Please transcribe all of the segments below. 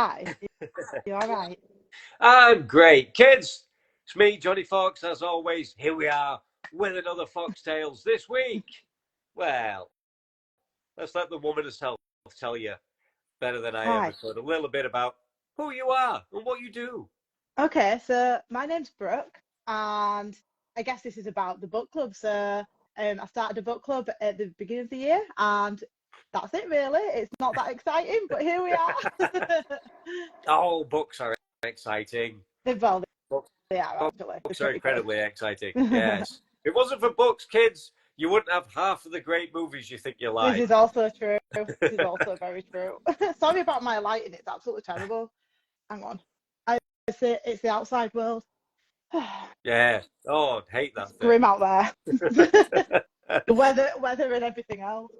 Hi, you all right? I'm great. Kids, it's me, Johnny Fox, as always. Here we are with another Fox Tales this week. Well, let's let the woman herself tell you better than I ever Hi. could a little bit about who you are and what you do. Okay, so my name's Brooke, and I guess this is about the book club. So I started a book club at the beginning of the year, and that's it really. It's not that exciting, but here we are. Oh, books are exciting. Well, Books, they are actually. They're books are pretty good. incredibly exciting. Yes. If it wasn't for books, kids, you wouldn't have half of the great movies you think you This like. is also true. This is also very true. Sorry about my lighting. It's absolutely terrible. Hang on. I, it's the outside world. Yeah. Oh, I'd hate It's that grim thing. out there. The weather and everything else.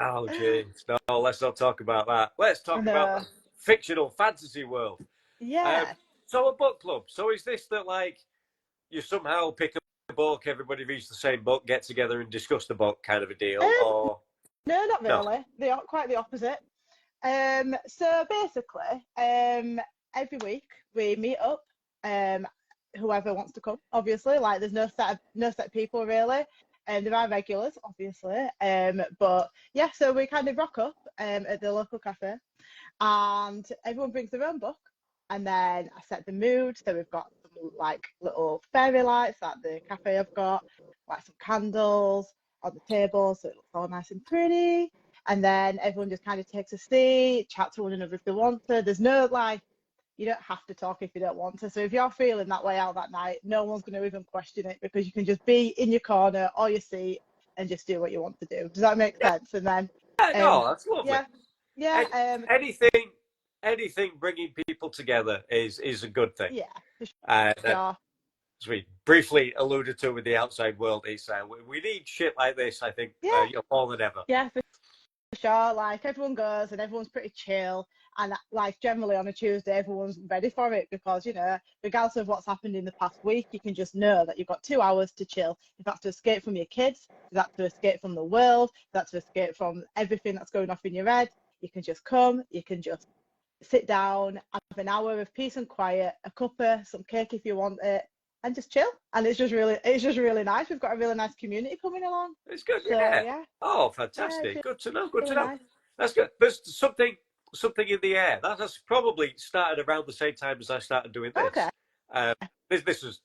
Oh, jeez. No, let's not talk about that. Let's talk about No. the fictional fantasy world. Um, Yeah. so, a book club. So, is this that, like, you somehow pick a book, everybody reads the same book, get together and discuss the book kind of a deal? Um, Or, no, not no? really. They are quite the opposite. So basically, every week we meet up. Um, whoever wants to come, obviously. Like, there's no set people really. And there are regulars, obviously. But yeah, so we kind of rock up at the local cafe, and everyone brings their own book, and then I set the mood. So we've got some like little fairy lights at the cafe. I've got like some candles on the table, so it looks all nice and pretty. And then everyone just kind of takes a seat, chat to one another if they want to. There's no like, you don't have to talk if you don't want to. So if you're feeling that way out that night, no one's going to even question it, because you can just be in your corner or your seat and just do what you want to do. Does that make Yeah, sense? And then, um, no, that's lovely. yeah, yeah, Any, anything bringing people together is a good thing. yeah, for As sure. we briefly alluded to with the outside world, is we need shit like this, I think, Yeah, more than ever. yeah, for sure. Like, everyone goes and everyone's pretty chill. And like, generally on a Tuesday, everyone's ready for it, because, regardless of what's happened in the past week, you can just know that you've got 2 hours to chill. If that's to escape from your kids, if that's to escape from the world, if that's to escape from everything that's going off in your head, you can just come, you can just sit down, have an hour of peace and quiet, a cuppa, some cake if you want it, and just chill. And it's just really nice. We've got a really nice community coming along. It's good, So yeah. yeah, Oh, yeah, it's fantastic. Good to know. Good to really know. nice. That's good. There's something in the air. That has probably started around the same time as I started doing Okay. this. This is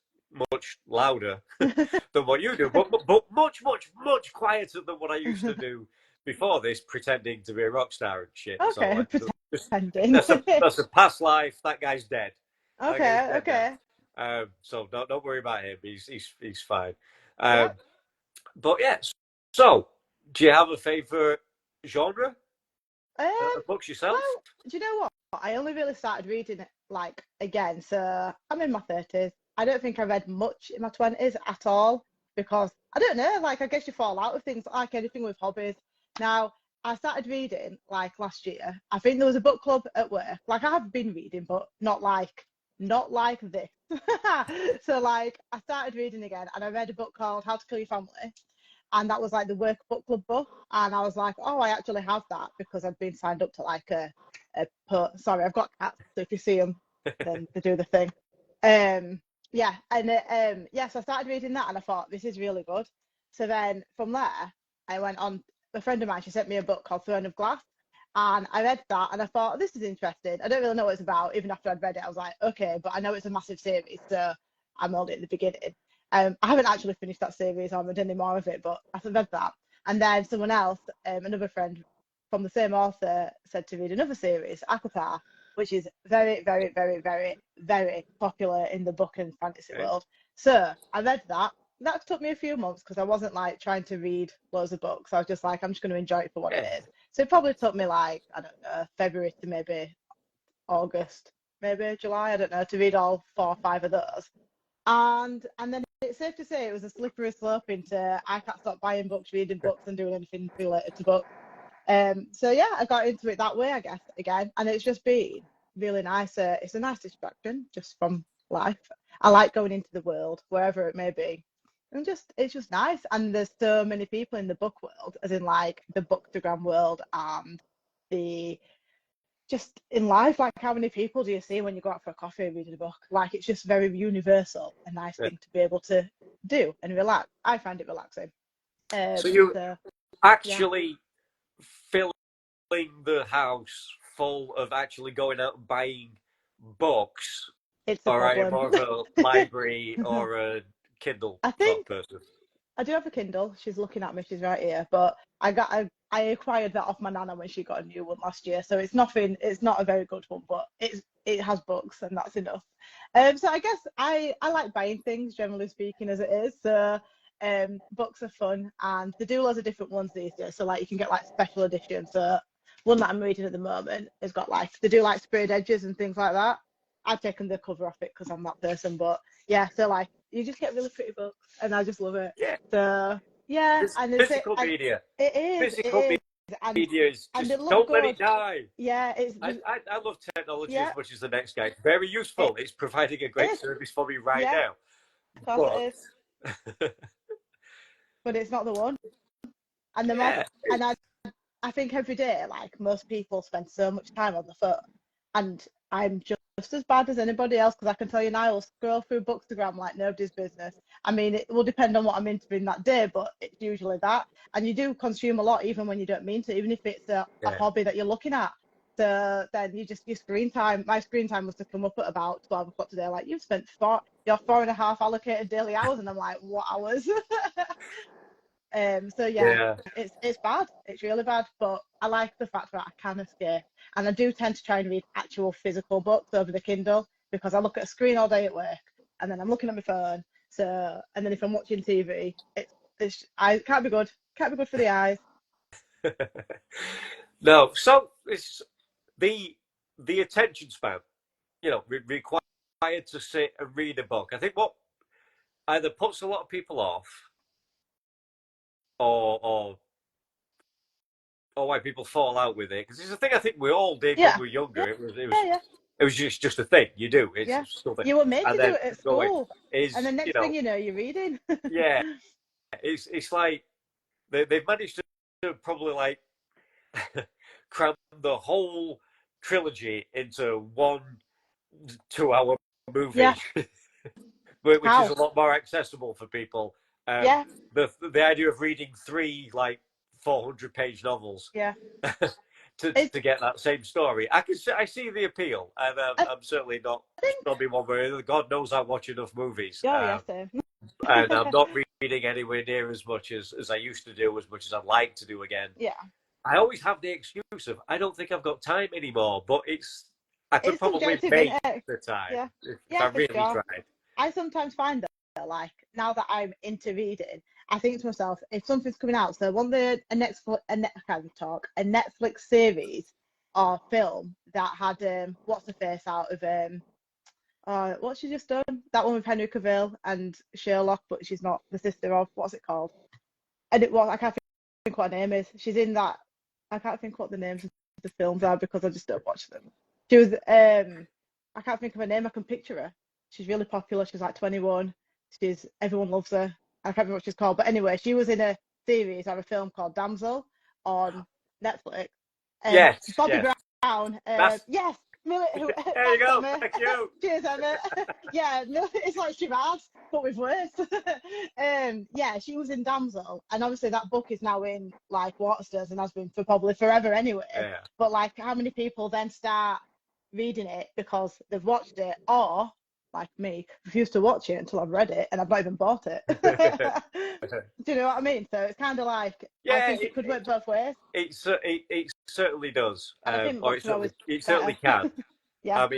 much louder than what you do, but much quieter than what I used to do before this, pretending to be a rock star and shit. So Okay, just pretending. that's a past life. That guy's dead. That guy's Okay, dead now. okay. So don't worry about him. He's fine. Um, Yep. but yeah, so do you have a favorite genre Um, of books yourself? well, do you know what? I only really started reading it like again. So I'm in my 30s. I don't think I read much in my 20s at all, because I don't know, like, I guess you fall out of things like anything with hobbies. Now, I started reading like last year. I think there was a book club at work. Like, I have been reading, but not like this. So like, I started reading again, and I read a book called How to Kill Your Family, and that was like the work book club book. And I was like, oh, I actually have that, because I've been signed up to like sorry, I've got cats, so if you see them, then they do the thing. Yeah, and yeah, so I started reading that, and I thought, this is really good. So then from there, I went on. A friend of mine, she sent me a book called Throne of Glass, and I read that, and I thought, this is interesting. I don't really know what it's about. Even after I'd read it, I was like, okay, but I know it's a massive series, so I'm only at the beginning. I haven't actually finished that series or read any more of it, but I read that. And then someone else, another friend from the same author, said to read another series, Akatar, which is very, very, very, very, very popular in the book and fantasy Okay. world. So I read that. That took me a few months, because I wasn't like trying to read loads of books. I was just like, I'm just going to enjoy it for what it Yeah. is. So it probably took me like, I don't know, February to maybe August, maybe July, I don't know, to read all 4 or 5 of those. And then it's safe to say it was a slippery slope into, I can't stop buying books, reading books, and doing anything related to books. So yeah, I got into it that way, I guess, again, and it's just been really nice. It's a nice distraction just from life. I like going into the world, wherever it may be, and just it's just nice. And there's so many people in the book world, as in like the bookstagram world and the just in life, like how many people do you see when you go out for a coffee reading a book? Like it's just very universal, a nice thing to be able to do and relax. I find it relaxing. So you So, actually filling the house full of actually going out and buying books, it's a or are you problem. more of a library or a Kindle I sort of think person? I do have a Kindle. She's looking at me. She's right here. But I acquired that off my nana when she got a new one last year. So it's nothing. It's not a very good one, but it has books and that's enough. So I guess I like buying things generally speaking as it is. So books are fun and they do loads of different ones these days. So like you can get like special editions. So one that I'm reading at the moment has got like they do like sprayed edges and things like that. I've taken the cover off it because I'm that person, but yeah, so like you just get really pretty books and I just love it. Yeah. So yeah, and it's Physical and media. it is, Physical media is and just, they look don't let it good. die. Yeah, it's just, I love technology yeah, as much as the next guy. Very useful. It's providing a great service for me right yeah, now. of course it is, but it's not the one. And the more Yeah. and I think every day, like most people spend so much time on the phone, and I'm just as bad as anybody else because I can tell you now, I'll scroll through Bookstagram like nobody's business. I mean, it will depend on what I'm into in that day, but it's usually that. And you do consume a lot, even when you don't mean to, even if it's a hobby that you're looking at. So then your screen time, my screen time was to come up at about 12 o'clock today. Like, you've spent your 4.5 allocated daily hours. And I'm like, what hours? So Yeah. it's bad. It's really bad. But I like the fact that I can escape, and I do tend to try and read actual physical books over the Kindle because I look at a screen all day at work, and then I'm looking at my phone. So and then if I'm watching TV, it can't be good. Can't be good for the eyes. No, so it's the attention span, required to sit and read a book. I think what either puts a lot of people off, or why people fall out with it, because it's a thing I think we all did when we were younger. It was just a thing you do. It's still you were made to do it at school, is, and the next thing you know, you're reading. Yeah, it's like they've managed to probably like cram the whole trilogy into one 2-hour movie, which is a lot more accessible for people. The idea of reading 3 like 400-page novels, to get that same story, I see the appeal, and I'm certainly not be one where God knows I watch enough movies. Same. And I'm not reading anywhere near as much as I used to do, as much as I'd like to do again. Yeah. I always have the excuse of I don't think I've got time anymore, but I could probably make the time if I really tried. I sometimes find that, like, now that I'm into reading, I think to myself, if something's coming out, so one day a Netflix series or film that had what's the face out of what's she just done? That one with Henry Cavill and Sherlock, but she's not the sister of, what's it called? And I can't think what her name is. She's in that. I can't think what the names of the films are because I just don't watch them. She was I can't think of her name. I can picture her. She's really popular. She's like 21. Everyone loves her. I can't remember what she's called, but anyway, she was in a series or a film called Damsel on Netflix. Bobby Brown. Yes. There you go. Thank you. Cheers, Emma. Yeah, it's like Shiraz, but with words. Yeah, she was in Damsel, and obviously that book is now in like Waterstones and has been for probably forever anyway. Yeah. But like, how many people then start reading it because they've watched it, or like me, refuse to watch it until I've read it and I've not even bought it. Do you know what I mean? So it's kind of like, I think it could work both ways. It certainly does, or it certainly can. Yeah. I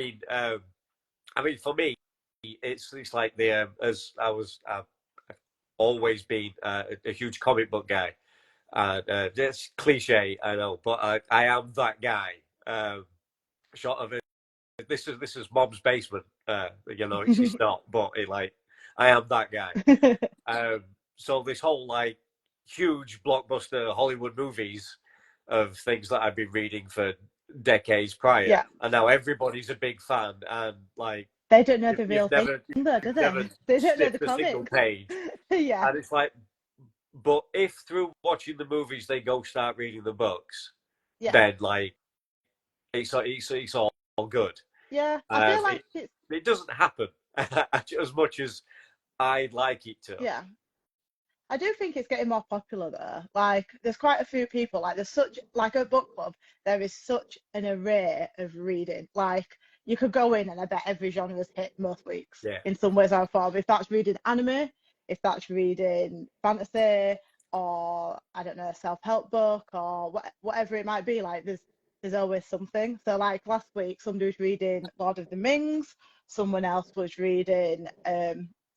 mean, for me, it's like as I've always been a huge comic book guy, and it's cliche, I know, but I am that guy. Short of it, this is Mom's basement. It's not, but I am that guy. So this whole like huge blockbuster Hollywood movies of things that I've been reading for decades prior, and now everybody's a big fan, and like they don't know the real thing, though, do they? They don't know the comics. Single page. Yeah. And it's like, but if through watching the movies they go start reading the books, then like it's all good. Yeah, I feel like it doesn't happen as much as I'd like it to. yeah. I do think it's getting more popular though. Like, there's quite a few people. Like, there's such like a book club. There is such an array of reading. Like, you could go in and I bet every genre's hit most weeks Yeah. in some ways or form. If that's reading anime, if that's reading fantasy, or I don't know, self-help book, or whatever it might be. Like, there's always something. So, like last week, somebody was reading Lord of the Rings. Someone else was reading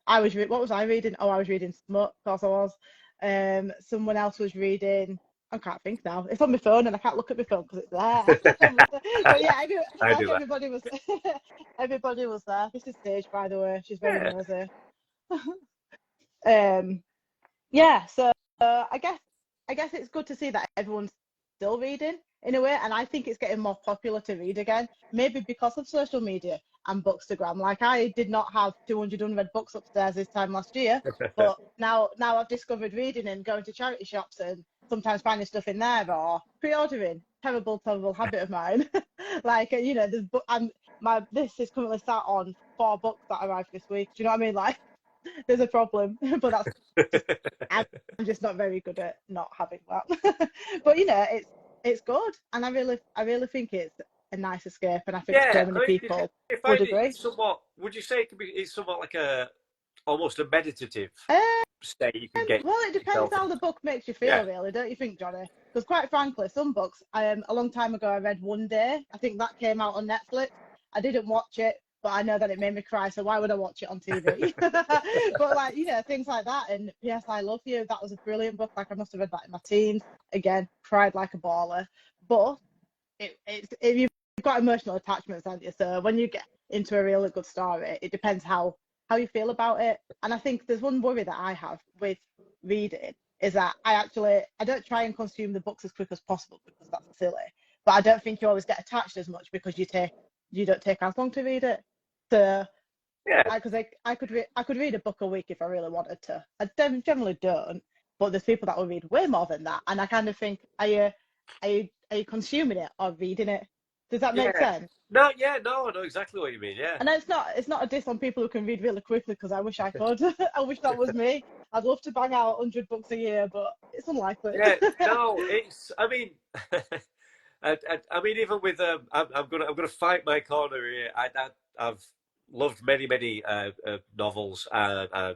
what was I reading? Oh, I was reading Smut, of course I was. Someone else was reading, I can't think now. It's on my phone and I can't look at my phone because it's there. But yeah, I feel like everybody was everybody was there. This is Sage, by the way. She's very nosy. Yeah, so I guess it's good to see that everyone's still reading in a way, and I think it's getting more popular to read again. Maybe because of social media and Bookstagram. Like, I did not have 200 unread books upstairs this time last year, but now I've discovered reading and going to charity shops and sometimes finding stuff in there or pre-ordering. Terrible habit of mine. Like, you know, this is currently sat on 4 books that arrived this week. Do you know what I mean? Like, there's a problem, but I'm just not very good at not having that. But you know, it's good, and I really think it's a nice escape, and I think so many people would agree. Would you say it's somewhat like almost a meditative state you can get? Well, it depends how the book makes you feel, really, don't you think, Johnny? Because quite frankly, some books, a long time ago, I read One Day. I think that came out on Netflix. I didn't watch it, but I know that it made me cry, so why would I watch it on TV? But like, you know, things like that. And P.S. I Love You, that was a brilliant book. Like, I must have read that in my teens. Again, cried like a baller. But you've got emotional attachments, haven't you? So when you get into a really good story, it depends how you feel about it. And I think there's one worry that I have with reading is that I don't try and consume the books as quick as possible because that's silly. But I don't think you always get attached as much because you don't take as long to read it. So because I could read a book a week if I really wanted to. I generally don't, but there's people that will read way more than that, and I kind of think, are you consuming it or reading it? Does that make sense? No, I know exactly what you mean. Yeah, and it's not a diss on people who can read really quickly, because I wish I could. I wish that was me. I'd love to bang out 100 books a year, but it's unlikely. Yeah, no, it's. I mean. I mean, even with I'm gonna fight my corner here. I've loved many novels and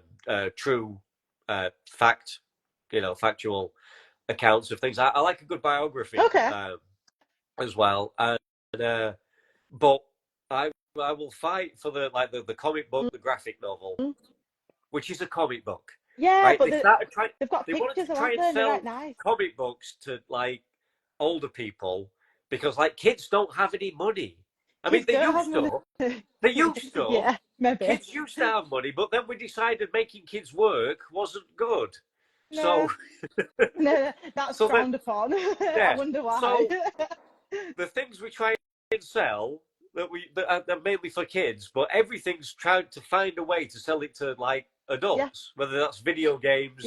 true factual accounts of things. I like a good biography, as well. But I will fight for the comic book, the graphic novel, which is a comic book. Yeah, right? but they've got pictures of try and sell nice. comic books to like older people. Because like kids don't have any money. I mean, they used to. They used to. Yeah, maybe. Kids used to have money, but then we decided making kids work wasn't good. No. So no, that's frowned upon. Yeah. I wonder why. So the things we try and sell that are mainly for kids, but everything's trying to find a way to sell it to like adults, whether that's video games.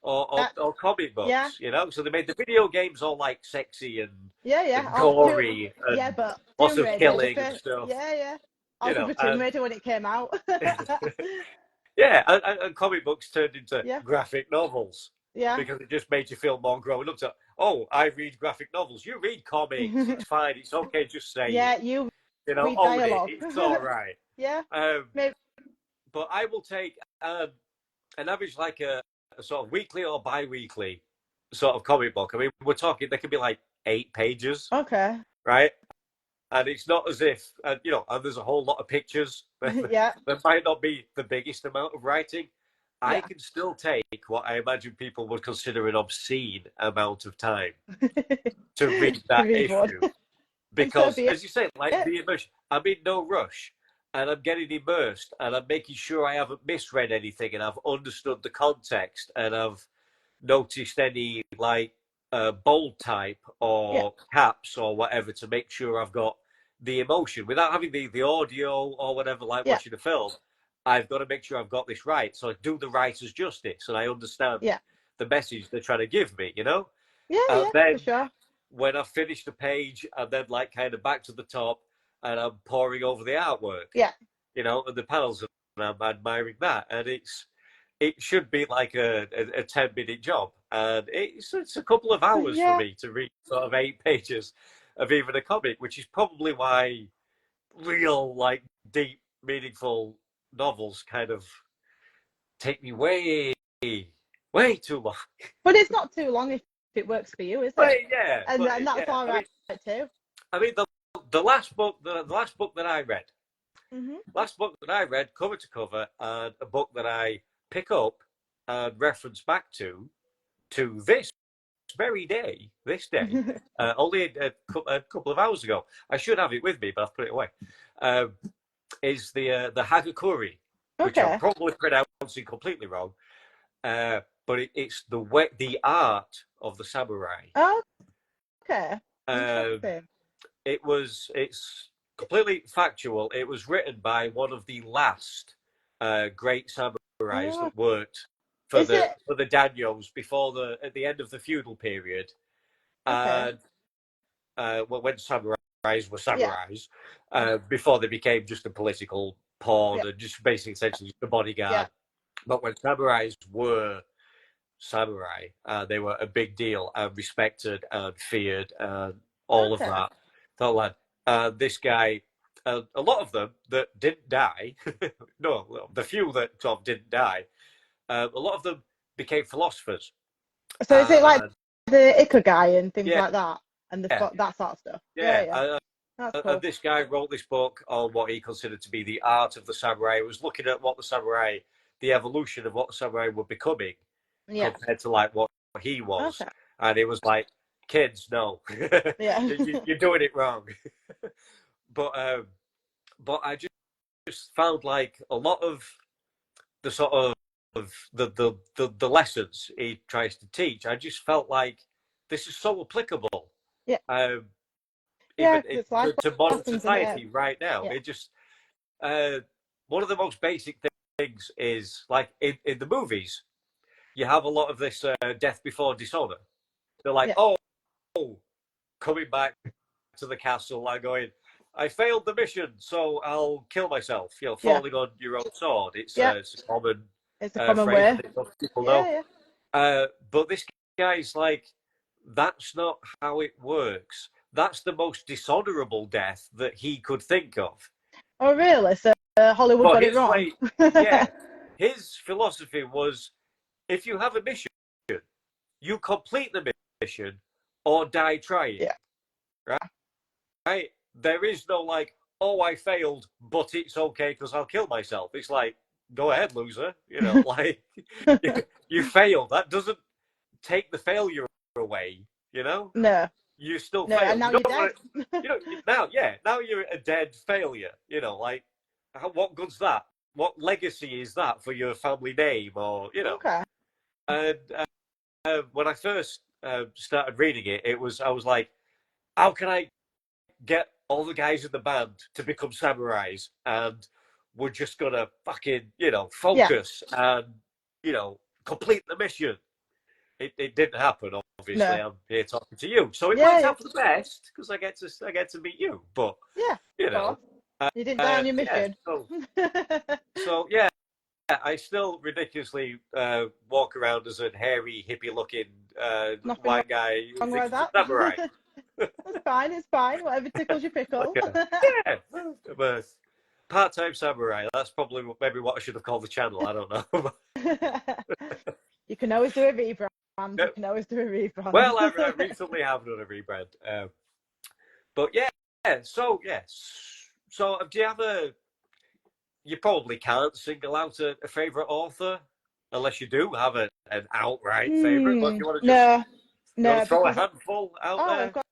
Or comic books, you know. So they made the video games all like sexy and gory, and but lots of killing and stuff. Also, Tomb Raider when it came out. And comic books turned into graphic novels. Yeah, because it just made you feel more grown up. So, I read graphic novels. You read comics. It's fine. It's okay. Just say you know, read dialogue. It's all right. Maybe. But I will take an average like a sort of weekly or bi-weekly sort of comic book. I mean, we're talking, they can be like 8 pages. Okay. Right? And it's not as if, and there's a whole lot of pictures. Yeah. There might not be the biggest amount of writing. I can still take what I imagine people would consider an obscene amount of time to read that issue. Because, as you say, like the immersion, I'm in no rush. And I'm getting immersed, and I'm making sure I haven't misread anything, and I've understood the context, and I've noticed any like bold type or caps or whatever to make sure I've got the emotion without having the audio or whatever, like watching a film. I've got to make sure I've got this right, so I do the writer's justice, and I understand the message they're trying to give me. Then, for sure. when I've finished a page and then like kind of back to the top and I'm poring over the artwork, Yeah. you know, and the panels, and I'm admiring that. And it should be like a 10-minute job. And it's a couple of hours for Yeah. me to read sort of 8 pages of even a comic, which is probably why real, like, deep, meaningful novels kind of take me way, way too long. But it's not too long if it works for you, is But it? yeah, And, but and that's yeah, all right too. I mean, the last book, the last book that I read, Mm-hmm. last book that I read, cover to cover, and a book that I pick up and reference back to this very day, only a couple of hours ago. I should have it with me, but I've put it away. Is the Hagakure, which I'm Okay. probably pronouncing completely wrong, but it's the art of the samurai. Oh, okay. Um, Interesting. it's completely factual. It was written by one of the last great samurais Oh, that worked for is it the daimyos at the end of the feudal period, okay? and when samurais were Yeah. samurais, before they became just a political pawn Yeah. and just basically essentially just a bodyguard. Yeah. But when samurais were samurai, they were a big deal and respected and feared and all of Okay. that. So, lad, this guy, a lot of them that didn't die, no, the few that sort of didn't die, a lot of them became philosophers. So is it like Uh, the Ikigai and things yeah, like that, and yeah, that sort of stuff? Yeah, yeah. yeah. That's And cool. this guy wrote this book on what he considered to be the art of the samurai. He was looking at what the evolution of what the samurai were becoming Yeah. compared to like what he was. Okay. And it was like, kids, no, Yeah. you're doing it wrong. but I just found like a lot of the sort of the lessons he tries to teach. I just felt like this is so applicable. Yeah. Um, Yeah. even 'Cause it's life to modern lessons, isn't it? society right now. Yeah. It just one of the most basic things is like in the movies, you have a lot of this death before dishonor. They're like, Yeah. oh, coming back to the castle and going, I failed the mission, so I'll kill myself. You know, Yeah. falling on your own sword. It's Yeah. it's a common It's a common phrase way. that most people know. Yeah. Yeah. But this guy's like, that's not how it works. That's the most dishonorable death that he could think of. Oh, really? So Hollywood But got it his wrong. way, yeah, his philosophy was, if you have a mission, you complete the mission or die trying. Yeah. Right? There is no like, oh, I failed, but it's okay because I'll kill myself. It's like, go ahead, loser. You know, like you failed. That doesn't take the failure away. You know, No. you still No. And failed. now You you're don't dead. want to, you know, now you're a dead failure. You know, like what good's that? What legacy is that for your family name, or you know? Okay. And when I first started reading it, I was like, how can I get all the guys in the band to become samurais, and we're just gonna fucking, you know, Yeah. focus and, you know, complete the mission. It didn't happen, obviously. No. I'm here talking to you, so it Yeah. worked Yeah. out for the best because I get to meet you. But Yeah. you Of know, course. You didn't die on your yeah. mission. So yeah, I still ridiculously walk around as a hairy, hippie-looking Nothing white guy who wrong thinks with he's a that. samurai. It's fine. It's fine. Whatever tickles your pickle. Like yeah, I'm a part-time samurai. That's probably maybe what I should have called the channel. I don't know. You can always do a rebrand. You can always do a rebrand. Well, I recently have done a rebrand, but yeah. So yes. So do you have a? You probably can't single out a favorite author unless you do have an outright favorite. But you want to just no, throw a because handful out there? I've got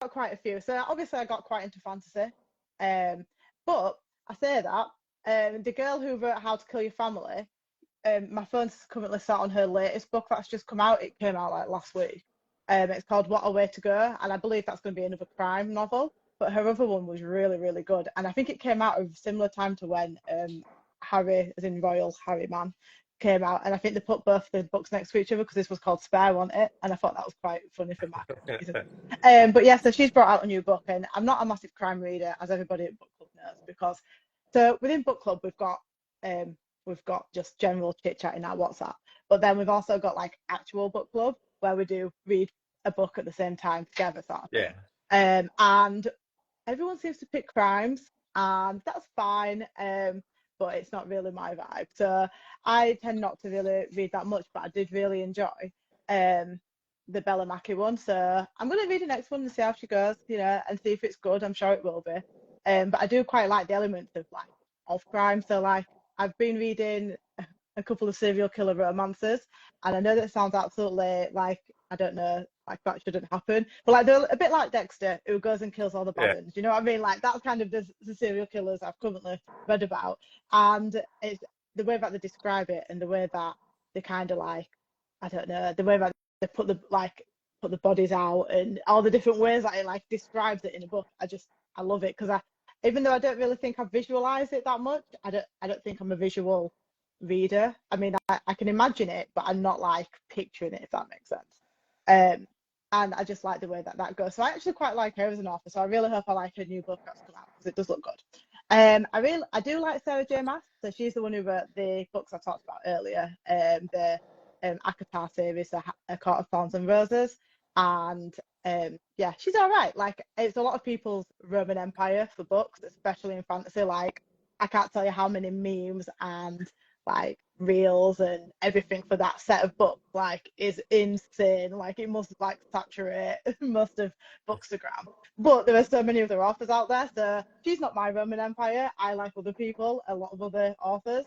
quite a few. So obviously I got quite into fantasy. But I say that the girl who wrote How to Kill Your Family, my phone's currently sat on her latest book that's just come out. It came out like last week. It's called What a Way to Go, and I believe that's going to be another crime novel. But her other one was really, really good, and I think it came out at a similar time to when Harry, as in Royal Harryman, came out, and I think they put both the books next to each other because this was called Spare, wasn't it? And I thought that was quite funny for my reason. But yeah, so she's brought out a new book, and I'm not a massive crime reader, as everybody at book club knows, because so within book club we've got just general chit chat in our WhatsApp, but then we've also got like actual book club where we do read a book at the same time together, sort of thing. And everyone seems to pick crimes, and that's fine. But it's not really my vibe. So I tend not to really read that much, but I did really enjoy the Bella Mackie one. So I'm going to read the next one and see how she goes, and see if it's good. I'm sure it will be. But I do quite like the elements of crime. So like I've been reading a couple of serial killer romances, and I know that sounds absolutely like, I don't know, like that shouldn't happen, but like they're a bit like Dexter, who goes and kills all the bad ones. You know what I mean? Like that's kind of the serial killers I've currently read about, and it's the way that they describe it and the way that they kind of like, I don't know, the way that they put the bodies out and all the different ways that it like describes it in a book. I love it, because even though I don't really think I visualize it that much, I don't think I'm a visual reader. I mean, I can imagine it, but I'm not like picturing it, if that makes sense. And I just like the way that goes. So I actually quite like her as an author. So I really hope I like her new book that's come out, because it does look good. I do like Sarah J. Maas. So she's the one who wrote the books I talked about earlier, the ACOTAR series, A Court of Thorns and Roses, and yeah, she's all right. Like it's a lot of people's Roman Empire for books, especially in fantasy. Like I can't tell you how many memes and like reels and everything for that set of books like is insane. Like it must like saturate most of Bookstagram, but there are so many other authors out there, so she's not my Roman Empire. I like other people, a lot of other authors.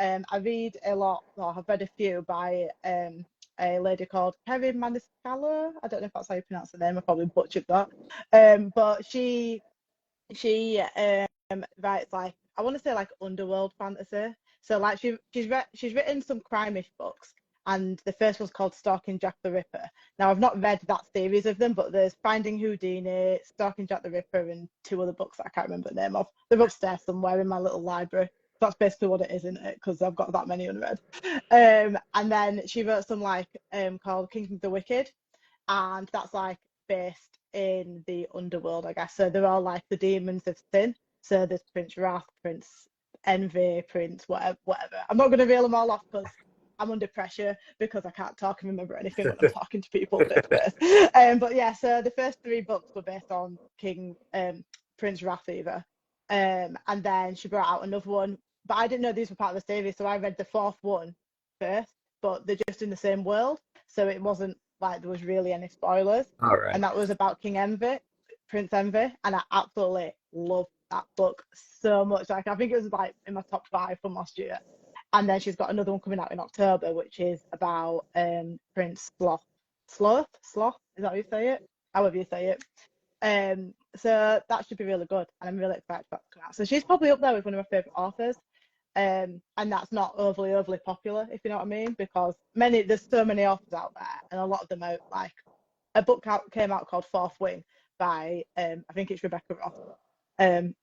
I read a lot, or I've read a few by a lady called Kerry Maniscalco. I don't know if that's how you pronounce her name, I probably butchered that. But she writes like, I want to say like underworld fantasy. So like she's written some crime-ish books, and the first one's called Stalking Jack the Ripper. Now I've not read that series of them, but there's Finding Houdini, Stalking Jack the Ripper, and two other books that I can't remember the name of. They're upstairs somewhere in my little library. That's basically what it is, isn't it? Because I've got that many unread. And then she wrote some like called Kingdom of the Wicked, and that's like based in the underworld, I guess. So they're all like the demons of sin. So there's Prince Wrath, Prince Envy, Prince whatever. I'm not going to reel them all off because I'm under pressure, because I can't talk and remember anything when I'm talking to people face to face. But yeah, so the first three books were based on Prince Wrath either. And then she brought out another one, but I didn't know these were part of the series, so I read the fourth one first, but they're just in the same world, so it wasn't like there was really any spoilers. All right. And that was about King Envy, Prince Envy, and I absolutely loved that book so much. Like I think it was like in my top 5 from last year. And then she's got another one coming out in October, which is about Prince Sloth. Sloth? Is that how you say it? However you say it. So that should be really good, and I'm really excited for that to come out. So she's probably up there with one of my favourite authors. And that's not overly popular, if you know what I mean, because there's so many authors out there, and a lot of them are like, a book came out called Fourth Wing by I think it's Rebecca Ross, and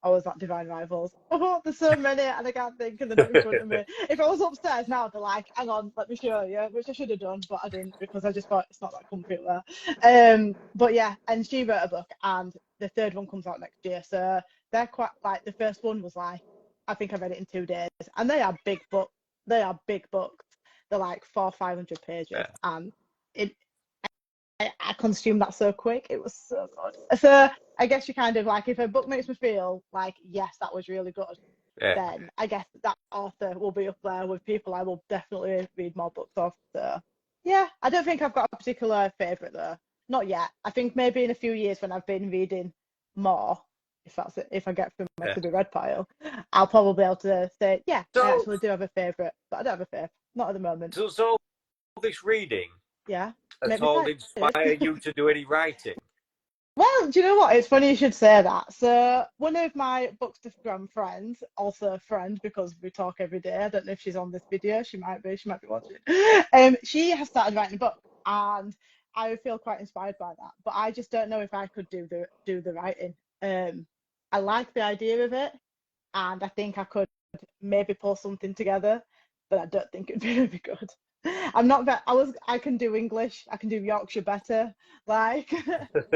I was at Divine Rivals. Oh, there's so many, and I can't think, and they're not in front of me. If I was upstairs now, they're like, hang on, let me show you, which I should have done, but I didn't, because I just thought it's not that comfy there. But yeah, and she wrote a book, and the third one comes out next year. So they're quite like, the first one was like, I think I read it in 2 days, and they are big books. They are big books. They're like 400-500 pages, and I consumed that so quick. It was so good. So I guess you kind of like, if a book makes me feel like, yes, that was really good, then I guess that author will be up there with people I will definitely read more books of. So yeah, I don't think I've got a particular favourite though. Not yet. I think maybe in a few years when I've been reading more, if that's it, if I get through my to-be read pile, I'll probably be able to say, yeah, I actually do have a favourite, but I don't have a favourite. Not at the moment. So this reading, yeah, at all inspire you to do any writing? Well, do you know what? It's funny you should say that. So one of my Bookstagram friends, also a friend because we talk every day. I don't know if she's on this video. She might be. She might be watching. She has started writing a book, and I feel quite inspired by that. But I just don't know if I could do the writing. I like the idea of it, and I think I could maybe pull something together. but I don't think it'd be very good. I can do English. I can do Yorkshire better. Like,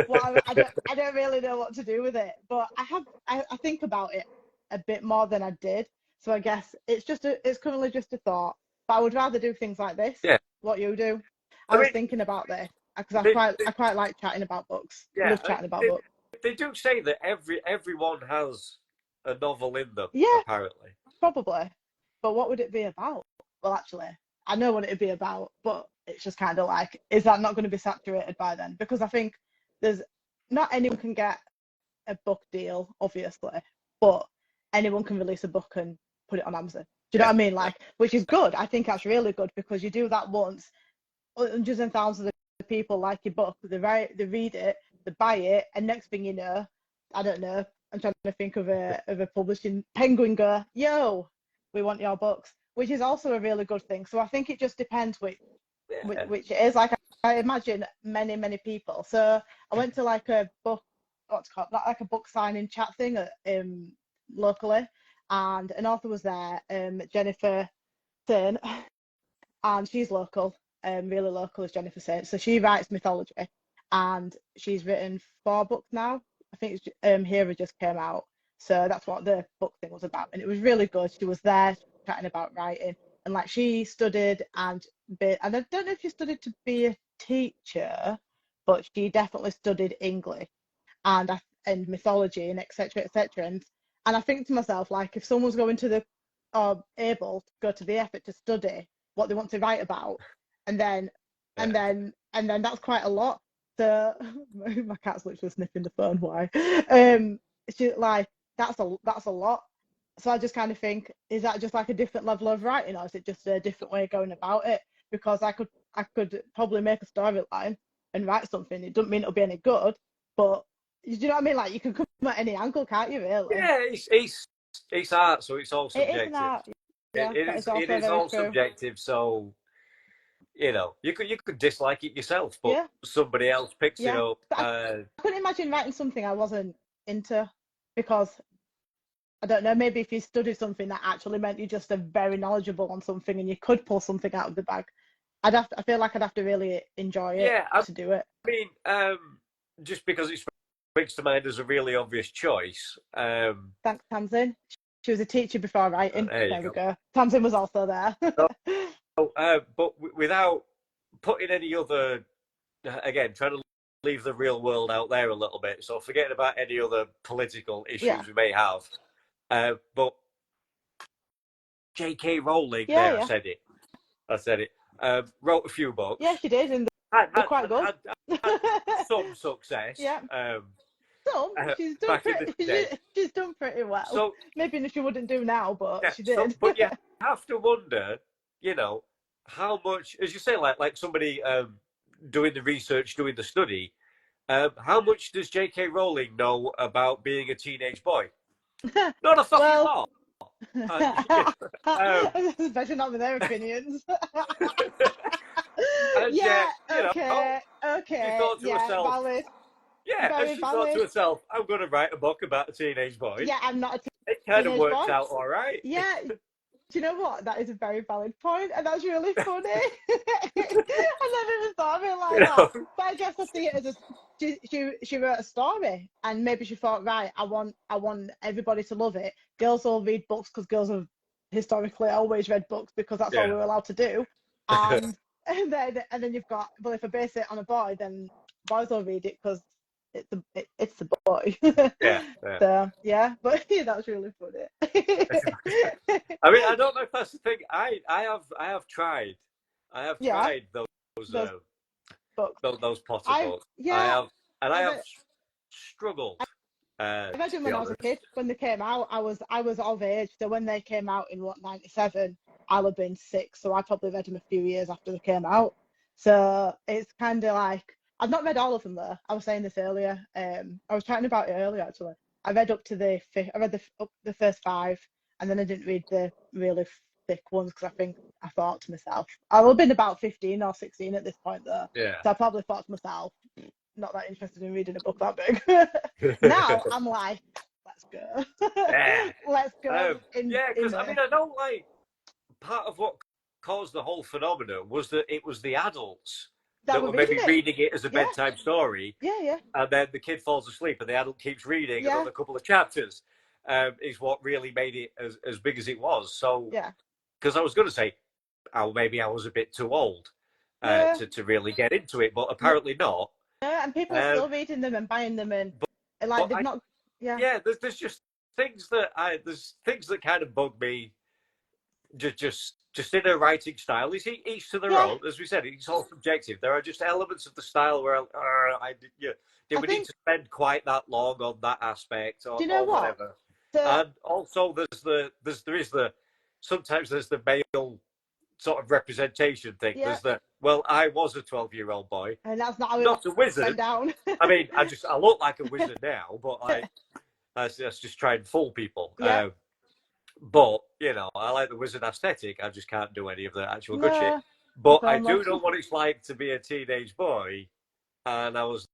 well, I don't really know what to do with it. But I think about it a bit more than I did. So I guess it's currently just a thought. But I would rather do things like this. Yeah. What you do. I I was mean, thinking about this because they, I quite like chatting about books. yeah, Love chatting about books. they do say that everyone has a novel in them, Yeah, apparently. probably. But what would it be about? Well, actually, I know what it'd be about, but it's just kind of like, is that not going to be saturated by then? Because I think there's not anyone can get a book deal, obviously, but anyone can release a book and put it on Amazon. Do you know what I mean? Like, which is good. I think that's really good because you do that once, hundreds and thousands of people like your book, they read it, they buy it, and next thing you know, I don't know, I'm trying to think of a publishing Penguin go, yo, we want your books, which is also a really good thing. So I think it just depends which it is. Like I imagine many people. So I went to like a book, what's it called, like a book signing chat thing locally, and an author was there, Jennifer Saint, and she's local, really local as Jennifer Saint. So she writes mythology, and she's written 4 books now. I think Hera just came out. So that's what the book thing was about, and it was really good. She was there chatting about writing, and like she studied and I don't know if she studied to be a teacher, but she definitely studied English and mythology and etc etc. And I think to myself, like, if someone's going to the able to go to the effort to study what they want to write about, and then that's quite a lot. So my cat's literally sniffing the phone. Why? She like that's a lot. So I just kind of think, is that just like a different level of writing, or is it just a different way of going about it? Because I could probably make a storyline and write something. It doesn't mean it'll be any good, but do you know what I mean? Like, you can come at any angle, can't you? Really? Yeah, it's art, so it's all It is subjective. an art. Yeah, that is It also is very all true. subjective. So you could dislike it yourself, but Yeah, somebody else picks it yeah. up. But I couldn't imagine writing something I wasn't into, because I don't know, maybe if you studied something that actually meant you just are very knowledgeable on something and you could pull something out of the bag, I feel like I'd have to really enjoy it Yeah, I to do it. mean, just because it springs to mind as a really obvious choice. Thanks, Tamsin. She was a teacher before writing. There you There we go. go. Tamsin was also there. So, but without putting any other, again, trying to leave the real world out there a little bit. So forgetting about any other political issues Yeah. we may have. But J.K. Rowling, Yeah, there, yeah. I said it. Wrote a few books. Yeah, she did, and they're quite good. Had some success. Yeah. Back in the day. She's done pretty well. So maybe she wouldn't do now, but yeah, she did. but you have to wonder, how much, as you say, like somebody doing the research, doing the study, how much does J.K. Rowling know about being a teenage boy? Not a fucking lot. Especially not with their opinions. Yeah, okay, she thought to herself, valid. yeah, Very and she valid. thought to herself, I'm going to write a book about a teenage boy. Yeah, I'm not a It kind of teenage works boy. out all right. Yeah. Do you know what? That is a very valid point, and that's really funny. I never even thought of it like that. But I guess I see it as she wrote a story, and maybe she thought, right, I want everybody to love it. Girls will read books because girls have historically always read books because that's all we're allowed to do. And then you've got, well, if I base it on a boy, then boys will read it because it's the boy. Yeah. So yeah, but yeah, that's really funny. I mean, I don't know if that's the thing. I have tried. I have tried those books. those Potter books. Yeah, I have struggled. I read them when I was a kid. When they came out, I was of age. So when they came out in 97, I'll have been 6. So I probably read them a few years after they came out. So it's kind of like, I've not read all of them though. I was saying this earlier. I was chatting about it earlier actually. I read up to the first 5, and then I didn't read the really thick ones because I thought to myself, I would have been about 15 or 16 at this point though. Yeah. So I probably thought to myself, not that interested in reading a book that big. Now I'm like, let's go. Yeah. Let's go. Because I mean, I don't like, part of what caused the whole phenomenon was that it was the adults that were maybe it. reading it as a Yeah. bedtime story, Yeah. and then the kid falls asleep and the adult keeps reading Yeah. another couple of chapters. Is what really made it as big as it was. So, Yeah. because I was going to say, oh, maybe I was a bit too old to really get into it, but apparently not. Yeah, and people are still reading them and buying them, and like they've not. Yeah. Yeah, there's just things that kind of bug me. Just in a writing style. It's each to their own. As we said, it's all subjective. There are just elements of the style where did we need to spend quite that long on that aspect or, do you know what? Whatever. And also sometimes there's the male sort of representation thing. Yeah. There's I was a 12-year-old boy. And that's not a wizard. Went down. I mean, I look like a wizard now, but that's just try and fool people. Yeah. But, I like the wizard aesthetic. I just can't do any of the actual good shit. But I do know what it's like to be a teenage boy. And I was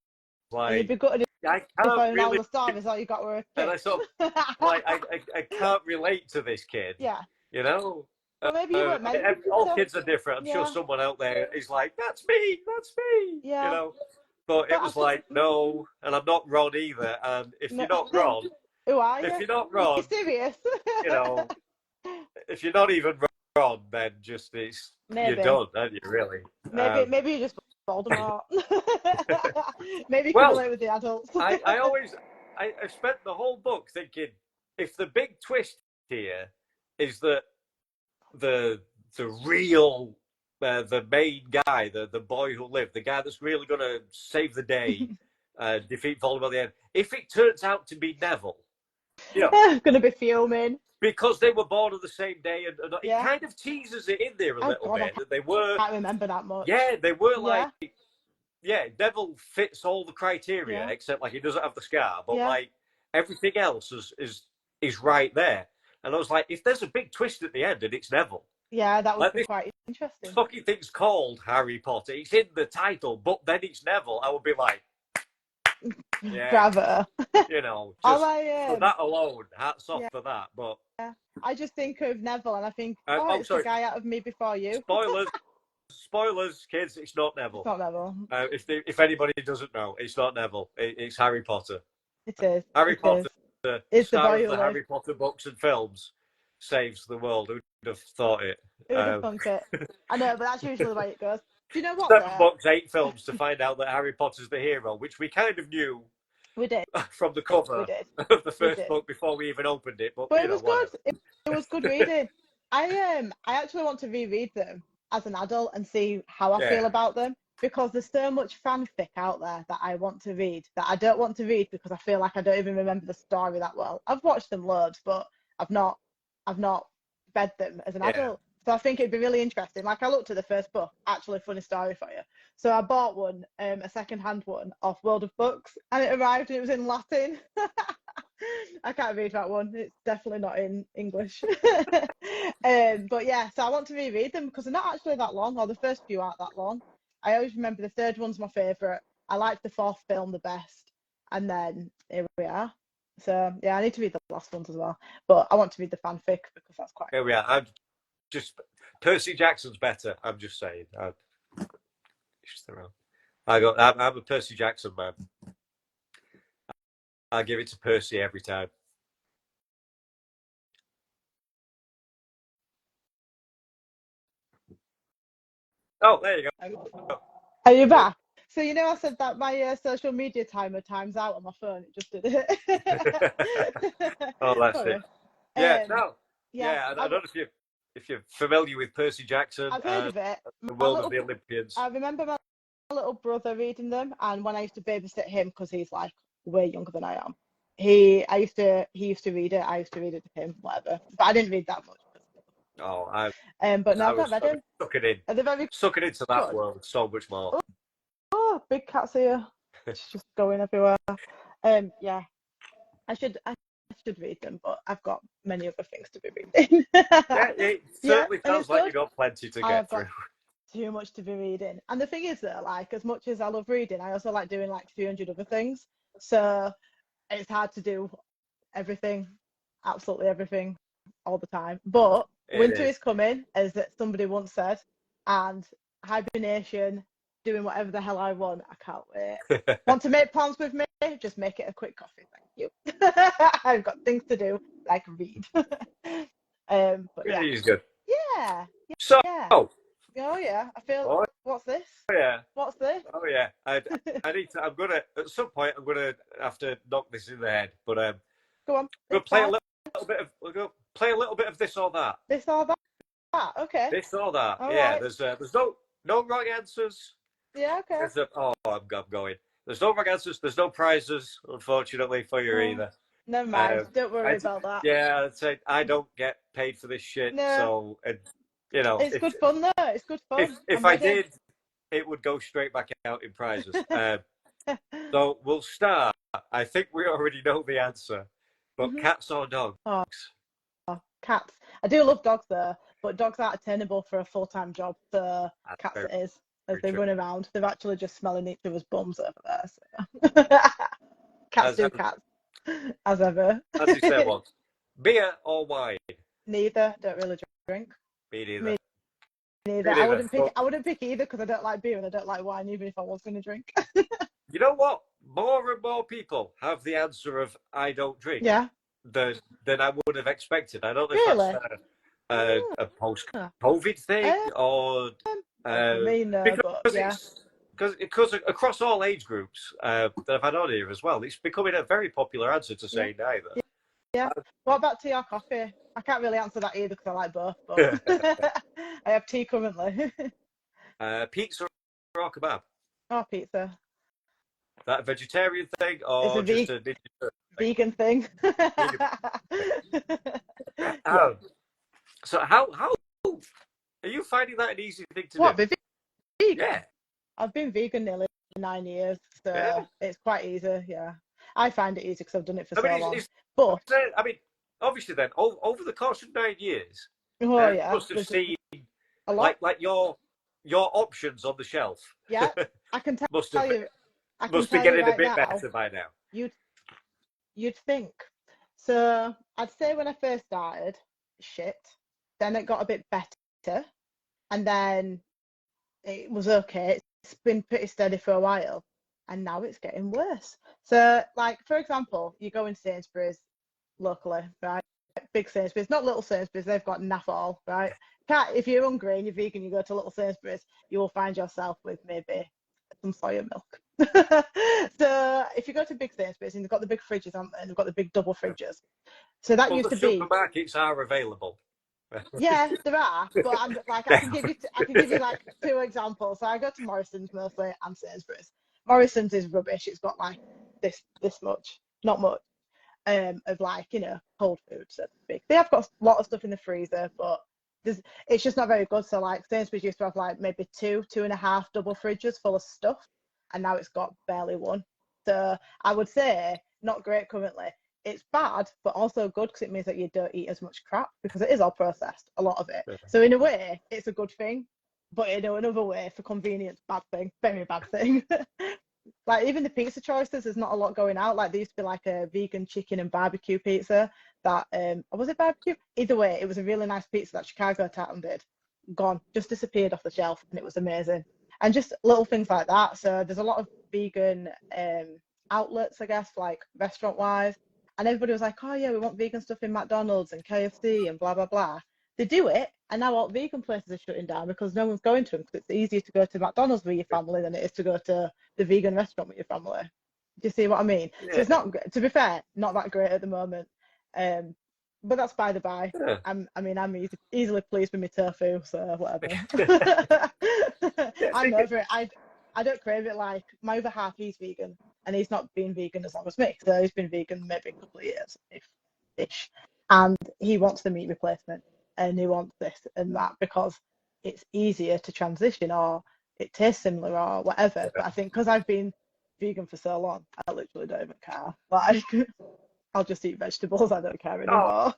like, you'd be good I can't all the stories all you got were and I sort of, I can't relate to this kid. Yeah. Well, maybe you weren't meant all kids are different. I'm sure someone out there is like, that's me. Yeah. But it was like, no, and I'm not Ron either. And if you're not Ron, who are you? If you're not Ron, you're serious. If you're not even Ron, then just you're done, aren't you? Really? Maybe you're just Voldemort. Maybe you can relate with the adults. I spent the whole book thinking, if the big twist here is that the real the main guy, the boy who lived, the guy that's really going to save the day, defeat Voldemort at the end, if it turns out to be Neville, going to be fuming. Because they were born on the same day, and it kind of teases it in there a little bit that they were. I can't remember that much. Yeah, they were like, Neville fits all the criteria except like he doesn't have the scar, but like everything else is right there. And I was like, if there's a big twist at the end and it's Neville, that would be quite interesting. Fucking thing's called Harry Potter. It's in the title, but then it's Neville. I would be like, bravo. Just for that alone, hats off for that. But I just think of Neville and I think, it's the guy out of Me Before You. Spoilers, kids, it's not Neville. It's not Neville. If anybody doesn't know, it's not Neville. It's Harry Potter. It is. Harry Potter, it's the star boy of the Harry Potter books and films, saves the world. Who'd have thought it? Who would have thunk it? I know, but that's usually the way it goes. Do you know what? 7 books, 8 films to find out that Harry Potter's the hero, which we kind of knew. We did. From the cover of the first book before we even opened it. But it was good. It was good reading. I actually want to reread them as an adult and see how I feel about them, because there's so much fanfic out there that I want to read that I don't want to read because I feel like I don't even remember the story that well. I've watched them loads, but I've not read them as an adult. So I think it'd be really interesting. Like I looked at the first book, actually funny story for you. So I bought one, a second-hand one off World of Books, and it arrived and it was in Latin. I can't read that one. It's definitely not in English. But yeah, so I want to reread them because they're not actually that long, or the first few aren't that long. I always remember the third one's my favourite. I like the fourth film the best. And then here we are. So yeah, I need to read the last ones as well. But I want to read the fanfic because that's quite Here we are. Percy Jackson's better. I'm just saying. I'm a Percy Jackson man. I'll give it to Percy every time. Oh, there you go. Are you back? So I said that my social media timer times out on my phone. It just did it. Oh, that's it. Yeah, I don't know if you're familiar with Percy Jackson. I've heard of it. The World of the Olympians. I remember my little brother reading them, and when I used to babysit him, because he's like way younger than I am, he used to read it. I used to read it to him, whatever. But I didn't read that much. Oh, but no, I've not read them. Sucking into that world so much more. Oh, big cat's here. It's just going everywhere. Yeah, I should read them, but I've got many other things to be reading. It certainly sounds like you've got plenty to get through. Too much to be reading. And the thing is that, like, as much as I love reading, I also like doing like 300 other things. So it's hard to do everything, absolutely everything, all the time. But Winter is coming, as somebody once said, and hibernation, doing whatever the hell I want. I can't wait. Want to make plans with me? Just make it a quick coffee, thank you. I've got things to do, like read. But yeah, He's good. yeah, So, yeah. oh Yeah. I feel. oh, What's this? yeah, What's this? oh yeah. I need to. I'm gonna at some point. I'm gonna have to knock this in the head. But Go on. we'll play a little bit of. We'll go play a little bit of this or that. This or that. Okay. This or that. All yeah. right. There's no wrong answers. Yeah. Okay. I'm going. There's no wrong answers. There's no prizes, unfortunately, for you either. Never mind. Don't worry about that. Yeah, I'd say I don't get paid for this shit. No. So, you know, it's good fun though. It's good fun. If I did, it would go straight back out in prizes. So we'll start. I think we already know the answer, but cats or dogs? Oh, cats. I do love dogs though, but dogs aren't attainable for a full-time job. So cats it is. As they run around, they're actually just smelling each other's bums over there. So. Cats do cats, as ever. As you said once, beer or wine? Neither. Don't really drink. Me neither. Me neither. I wouldn't pick either because I don't like beer and I don't like wine, even if I was going to drink. You know what? More and more people have the answer of I don't drink. Yeah. Than I would have expected. I don't know if that's a post-COVID thing or because across all age groups that I've had on here as well, it's becoming a very popular answer to say neither. Yeah. What about tea or coffee? I can't really answer that either because I like both. But I have tea currently. Pizza or kebab? Oh, pizza. That a vegetarian thing or just a vegan thing? So how are you finding that an easy thing to do? What, vegan? Yeah. I've been vegan nearly 9 years, so it's quite easy. Yeah, I find it easy because I've done it for so long. But I mean, obviously, then over the course of 9 years, you must have seen a lot. like your options on the shelf. Yeah, I can tell you. Must be getting a bit better by now. You'd think. So I'd say when I first started, shit. Then it got a bit better, and then it was okay. It's been pretty steady for a while, and now it's getting worse. So, like for example, you go in Sainsbury's locally, right? Big Sainsbury's, not little Sainsbury's. They've got naff all, right? If you're hungry and you're vegan, you go to little Sainsbury's, you will find yourself with maybe some soya milk. So if you go to big Sainsbury's and they've got the big fridges, haven't they? And they've got the big double fridges. So that used to be. Supermarkets are available. Yeah, there are, but I'm like I can give you like 2 examples. So I go to Morrison's mostly and Sainsbury's. Morrison's is rubbish. It's got like this much, not much, of like cold food, so to speak. They have got a lot of stuff in the freezer, but it's just not very good. So like Sainsbury's used to have like maybe 2.5 double fridges full of stuff, and now it's got barely 1. So I would say not great currently. It's bad, but also good because it means that you don't eat as much crap because it is all processed, a lot of it. So in a way, it's a good thing, but in another way, for convenience, bad thing, very bad thing. Like even the pizza choices, there's not a lot going out. Like there used to be like a vegan chicken and barbecue pizza that, was it barbecue? Either way, it was a really nice pizza that Chicago Tartan did. Gone, just disappeared off the shelf, and it was amazing. And just little things like that. So there's a lot of vegan outlets, I guess, like restaurant-wise. And everybody was like, oh yeah, we want vegan stuff in McDonald's and KFC and blah, blah, blah. They do it, and now all vegan places are shutting down because no one's going to them because it's easier to go to McDonald's with your family than it is to go to the vegan restaurant with your family. Do you see what I mean? Yeah. So it's not, to be fair, not that great at the moment. But that's by the by. Yeah. I'm easily pleased with my tofu, so whatever. I'm over it. I don't crave it. Like my other half, he's vegan, and he's not been vegan as long as me. So he's been vegan maybe a couple of years, ish. And he wants the meat replacement, and he wants this and that because it's easier to transition, or it tastes similar, or whatever. But I think because I've been vegan for so long, I literally don't even care. Like I'll just eat vegetables. I don't care anymore.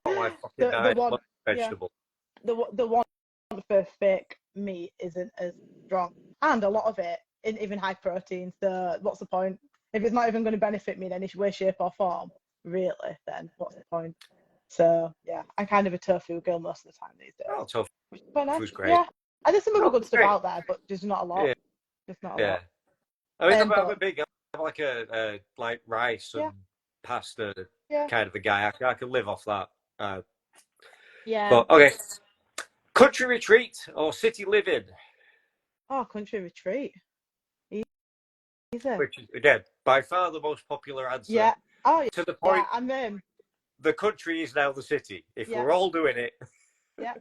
I fucking love vegetables. Yeah, the one for fake meat isn't as strong, and a lot of it isn't even high protein. So what's the point if it's not even going to benefit me in any way, shape, or form? Really? Then what's the point? So yeah, I'm kind of a tofu girl most of the time these days, Oh, tofu which is quite nice. was great. Yeah, and there's some other Oh, good stuff great. out there, but there's not a lot. Yeah, Just not a yeah. lot. I mean, I'm a But big, I'm like a like rice yeah, and pasta yeah, kind of a guy. I can live off that. yeah. But okay, country retreat or city living, Oh, country retreat. Easy. which is again by far the most popular answer. Yeah. Oh To the yeah. point, the country is now the city. If Yeah, we're all doing it, yeah.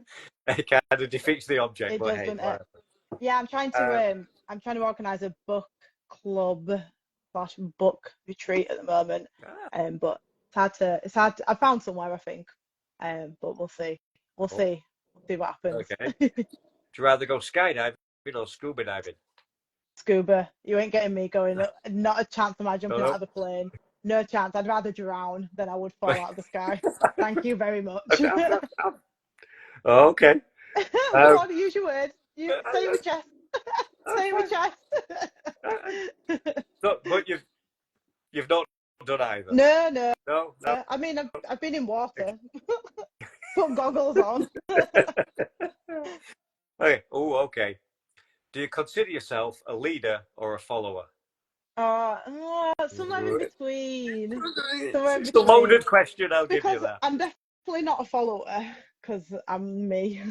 it kind of defeats the object. It But does, hey, doesn't it? whatever. Yeah, Um, I'm trying to organise a book club slash book retreat at the moment. ah, But it's hard I found somewhere I think. But we'll see. We'll oh, see. We'll see what happens. okay. Would you rather go skydiving or scuba diving? Scuba, you ain't getting me going. Not a chance am I jumping out No, of the plane. No chance. I'd rather drown than I would fall no. out of the sky. Thank you very much. Oh, okay. Go Um, on, use your words. You say it with chest. Say it with chest. but you've not done either. No, no. No, no. I mean, I've been in water. Put goggles on. Okay. Oh, okay. Do you consider yourself a leader or a follower? Somewhere in between. Somewhere in It's a between. loaded question. I'll give you Because that. I'm definitely not a follower, because I'm me.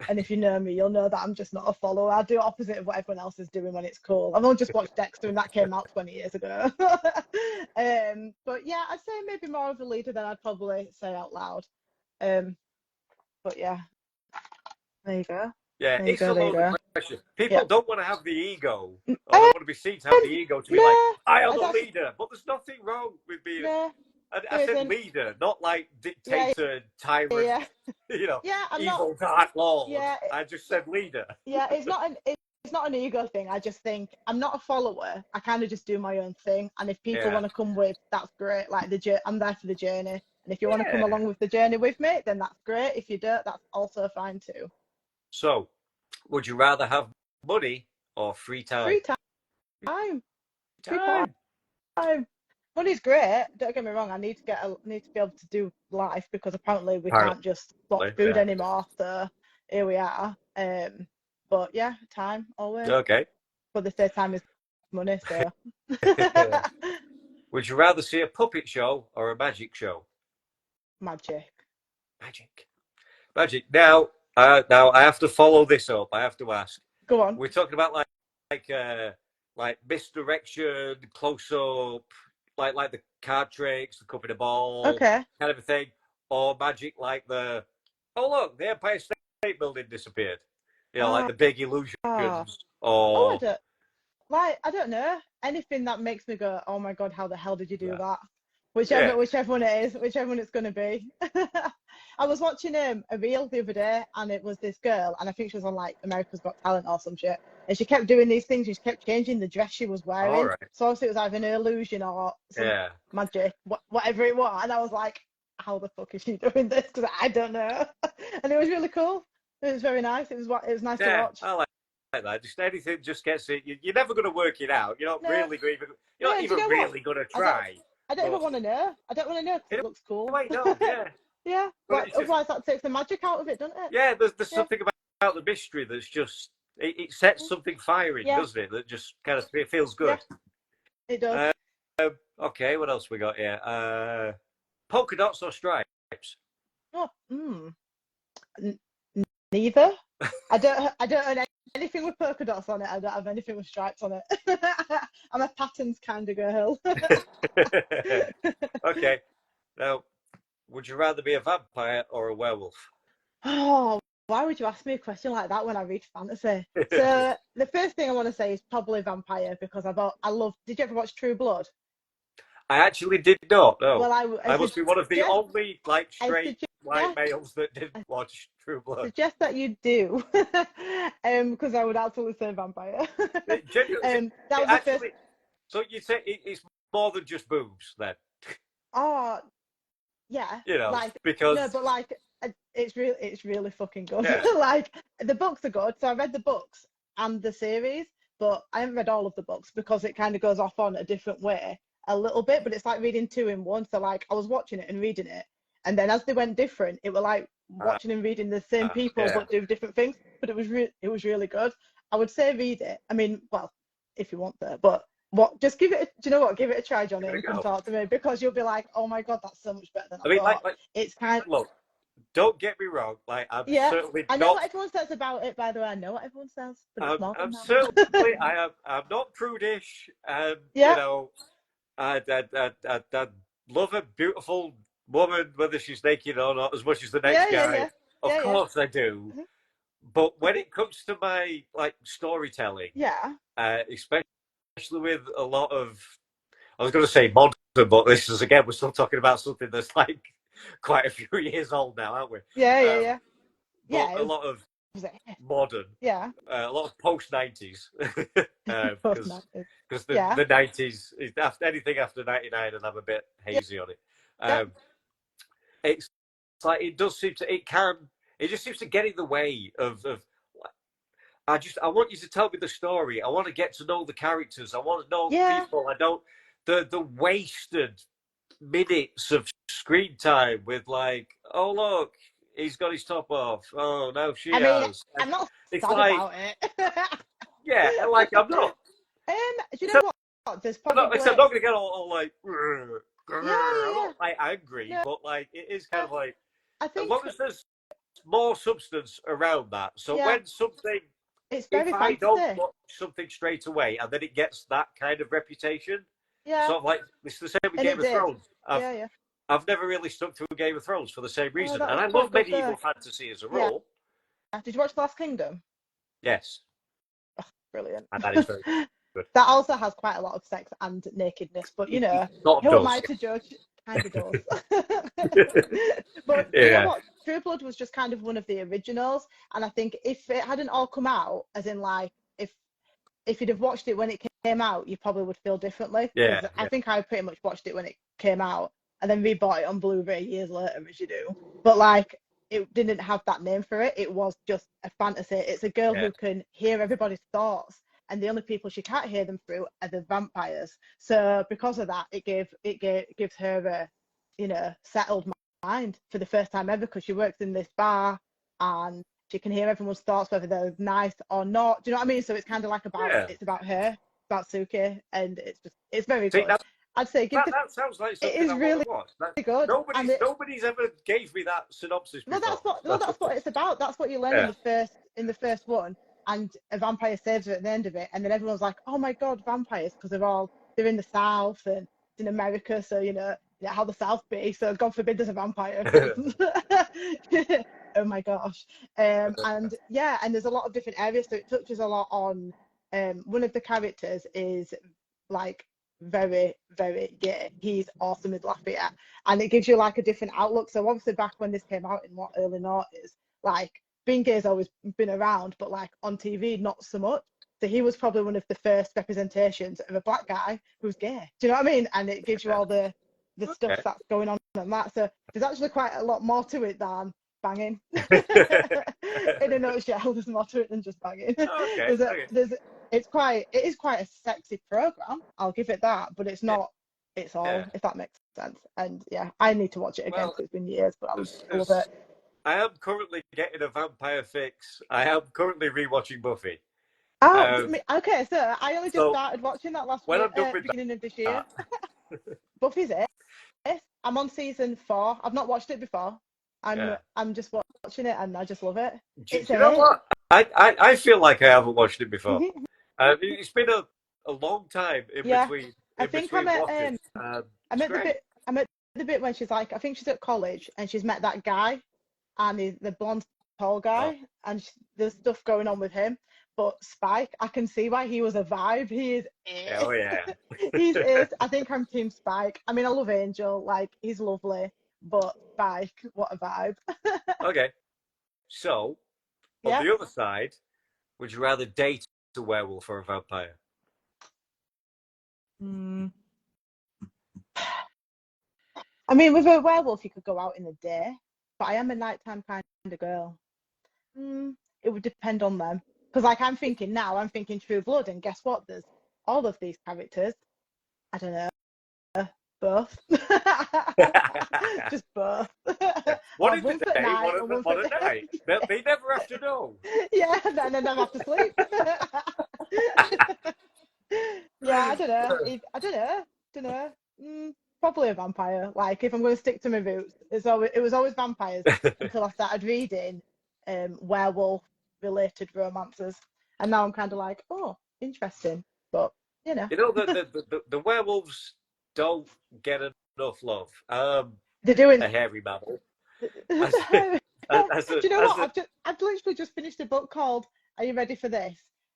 And if you know me, you'll know that I'm just not a follower. I do opposite of what everyone else is doing when it's cool. I've only just watched Dexter, and that came out 20 years ago. But yeah, I'd say maybe more of a leader than I'd probably say out loud. But yeah, there you go. Yeah, There you it's go. a There you loaded go. question. Yeah. People don't want to have the ego, or Um, don't want to be seen to have the ego to be like, no, I am I the don't. leader. But there's nothing wrong with being. No, I there said isn't. leader, not like Yeah, dictator, tyrant, yeah, I'm not. evil dark lord. Yeah, I just said leader. yeah. It's not an ego thing. I just think I'm not a follower. I kind of just do my own thing. And if people Yeah. want to come with, that's great. Like I'm there for the journey. And if you want to come Yeah. along with the journey with me, then that's great. If you don't, that's also fine too. So, would you rather have money or free time? Free time. Free Time. time. Money's great. Don't get me wrong. I need to be able to do life because apparently we can't just swap food Yeah. anymore. So here we are. But yeah, time always. Okay. But they say time is money. So Would you rather see a puppet show or a magic show? magic. Magic. Now I have to follow this up. I have to ask. Go on. We're talking about like misdirection, close up, like the card tricks, the cup in a ball, Okay. kind of a thing, or magic like the look, the Empire State Building disappeared. Like the big illusions, I or don't know. Anything that makes me go, oh my God, how the hell did you do yeah. that? Whichever one it is, whichever one it's going to be. I was watching a reel the other day, and it was this girl, and I think she was on like America's Got Talent or some shit, and she kept doing these things. She kept changing the dress she was wearing. All right. So obviously it was either an illusion or some magic, whatever it was. And I was like, how the fuck is she doing this? Because I don't know. And it was really cool. It was very nice. It was nice to watch. I like that. Just anything just gets it. You're never going to work it out. You're not really going to. You're not even really going to try. I don't even want to know. I don't want to know because it looks cool. Wait, no, yeah. Yeah, but otherwise that takes the magic out of it, doesn't it? Yeah, there's something about the mystery that's just it sets something firing, doesn't it? That just kind of it feels good. Yeah, it does. Okay, what else we got here? Polka dots or stripes? Oh, neither. I don't own anything with polka dots on it. I don't have anything with stripes on it. I'm a patterns kind of girl. Okay. Now, would you rather be a vampire or a werewolf? Oh, why would you ask me a question like that when I read fantasy? So the first thing I want to say is probably vampire because I love. Did you ever watch True Blood? I actually did not. No. Well, I must be one of the only straight white males that didn't watch True Blood. Suggest that you do, because I would absolutely say vampire. That was actually, the first. So you say it's more than just boobs, then? Oh, yeah. Because no, but it's really fucking good. Yeah. Like the books are good, so I read the books and the series, but I haven't read all of the books because it kind of goes off on a different way a little bit. But it's like reading two in one. So like I was watching it and reading it, And then as they went different, it were like watching and reading the same people yeah. but do different things. But it was really good. I would say read it. I mean, well, if you want to, but just give it. Do you know what? Give it a try, Johnny, and come talk to me, because you'll be like, oh my god, that's so much better than I mean, thought. like, It's kind. look, don't get me wrong. Like, I'm Yeah, certainly I know not. what everyone says about it. By the way, I know what everyone says, but it's more than I'm that. certainly. I'm not prudish, and you Yeah, know, I love a beautiful woman, whether she's naked or not, as much as the next yeah, yeah, guy. yeah, Of yeah, course, I do. yeah. But when it comes to my like storytelling, Yeah, especially with a lot of, I was going to say modern, but this is again, we're still talking about something that's like quite a few years old now, aren't we? yeah, yeah, Um, yeah. but Yeah, a lot of it. modern, Yeah, a lot of post 90s, both because nice. Yeah, the 90s, after anything after 99, and I'm a bit yeah, hazy on it. yeah, It's like it does seem to, it just seems to get in the way of I want you to tell me the story. I want to get to know the characters. I want to know the yeah. people. I don't the wasted minutes of screen time with like, oh look, he's got his top off. Oh, now she I mean, has. I'm not It's sad like, about it. yeah, like I'm not. Do you know So, what? There's I'm probably. not gonna get all like, Yeah, I'm yeah, not like angry, yeah. but like it is kind No, of like, I as think, long as there's more substance around that. So yeah, when something, it's if very I don't fantasy. watch something straight away and then it gets that kind of reputation, Yeah, sort of like it's the same with and Game it of did. Thrones. Yeah, yeah. I've never really stuck through Game of Thrones for the same Oh, reason, that and was I quite love good medieval though. fantasy as a Yeah. role. Did you watch The Last Kingdom? Yes, Brilliant. and that is very good. That also has quite a lot of sex and nakedness, but you know, It sort of who am I does. to judge? Kind of does. But you know Yeah, what? True Blood was just kind of one of the originals, and I think if it hadn't all come out, as in like if you'd have watched it when it came out, you probably would feel differently. yeah, Because I yeah. think I pretty much watched it when it came out, and then rebought it on Blu-ray years later, as you do. But like, it didn't have that name for it. It was just a fantasy. It's a girl Yeah. who can hear everybody's thoughts, and the only people she can't hear them through are the vampires. So because of that, gives her a, settled mind for the first time ever, because she works in this bar and she can hear everyone's thoughts, whether they're nice or not. Do you know what I mean? So it's kind of like Yeah. it's about her, about Suki, and it's very See, good. I'd say that sounds like it something is I want really to watch. good, and Nobody's ever gave me that synopsis before. that's what it's about. That's what you learn Yeah. in the first one, and a vampire saves her at the end of it, and then everyone's like, oh my god, vampires, because they're in the South and in America, so how the South be. So God forbid there's a vampire. Oh my gosh. And yeah, and there's a lot of different areas, so it touches a lot on. One of the characters is like very, very gay. He's awesome with Lafayette, and it gives you like a different outlook. So obviously back when this came out in what early noughties, like being gay has always been around, but like on TV, not so much. So he was probably one of the first representations of a black guy who's gay. Do you know what I mean? And it gives you all the stuff Okay. that's going on and that. So there's actually quite a lot more to it than banging. In a nutshell, there's more to it than just banging. Okay. It is quite a sexy program. I'll give it that, but it's not. It's all, Yeah. if that makes sense. And yeah, I need to watch it again Well, because it's been years, but I love as it. I am currently getting a vampire fix. I am currently rewatching Buffy. Oh, Um, okay. So I only just so started watching that last when year, I'm done with beginning of this year. that, Buffy's it. I'm on season 4. I've not watched it before. yeah. I'm just watching it and I just love it. Do It's you know it. what? I feel like I haven't watched it before. It's been a long time Yeah, I in think between watches. I'm It's at the great. bit I'm at the bit when she's like, I think she's at college and she's met that guy, and he's the blonde tall Oh, guy, and there's stuff going on with him. But Spike, I can see why he was a vibe. He is oh it. yeah. He's it. I think I'm Team Spike. I mean, I love Angel, like he's lovely, but Spike, what a vibe. Okay. So on Yeah. the other side, would you rather date a werewolf or a vampire? Mm. I mean, with a werewolf, you could go out in the day, but I am a nighttime kind of girl. It would depend on them. Because, like, I'm thinking True Blood, and guess what? There's all of these characters. I don't know. Both. Just both. One Or in once the at day, night or once one at at night. They never have to know. Yeah, and then I have to sleep. Yeah, I don't know. I don't know. Don't know. Probably a vampire. Like if I'm going to stick to my roots, it was always vampires until I started reading werewolf related romances, and now I'm kind of like, oh, interesting. But you know, You know the werewolves don't get enough love. they're doing. A hairy mammal. Do As, you know what? as a I've literally just finished a book called Are You Ready for This?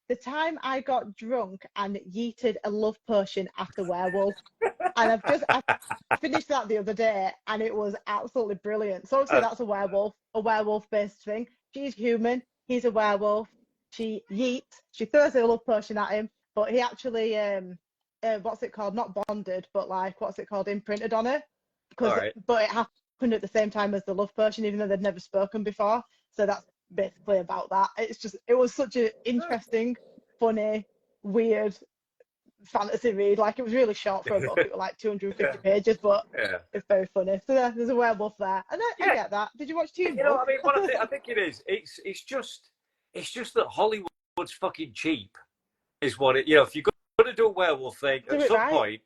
The time I got drunk and yeeted a love potion at a werewolf. And I finished that the other day and it was absolutely brilliant. So obviously that's a werewolf based thing. She's human, he's a werewolf. She yeets, she throws a love potion at him, but he actually what's it called? Not bonded, but like what's it called? Imprinted on her. all Because right. but it happened at the same time as the love potion, even though they'd never spoken before. So that's basically about that. It was such an interesting, funny, weird fantasy read. Like it was really short for a book. It was like 250 pages, but Yeah. it's very funny. So there's a werewolf there, and I Yeah. get that. Did you watch Teen You know Wolf? what I mean? What I think it is. It's just that Hollywood's fucking cheap. Is what it. You know, if you're going to do a werewolf thing, Do at it some right. point,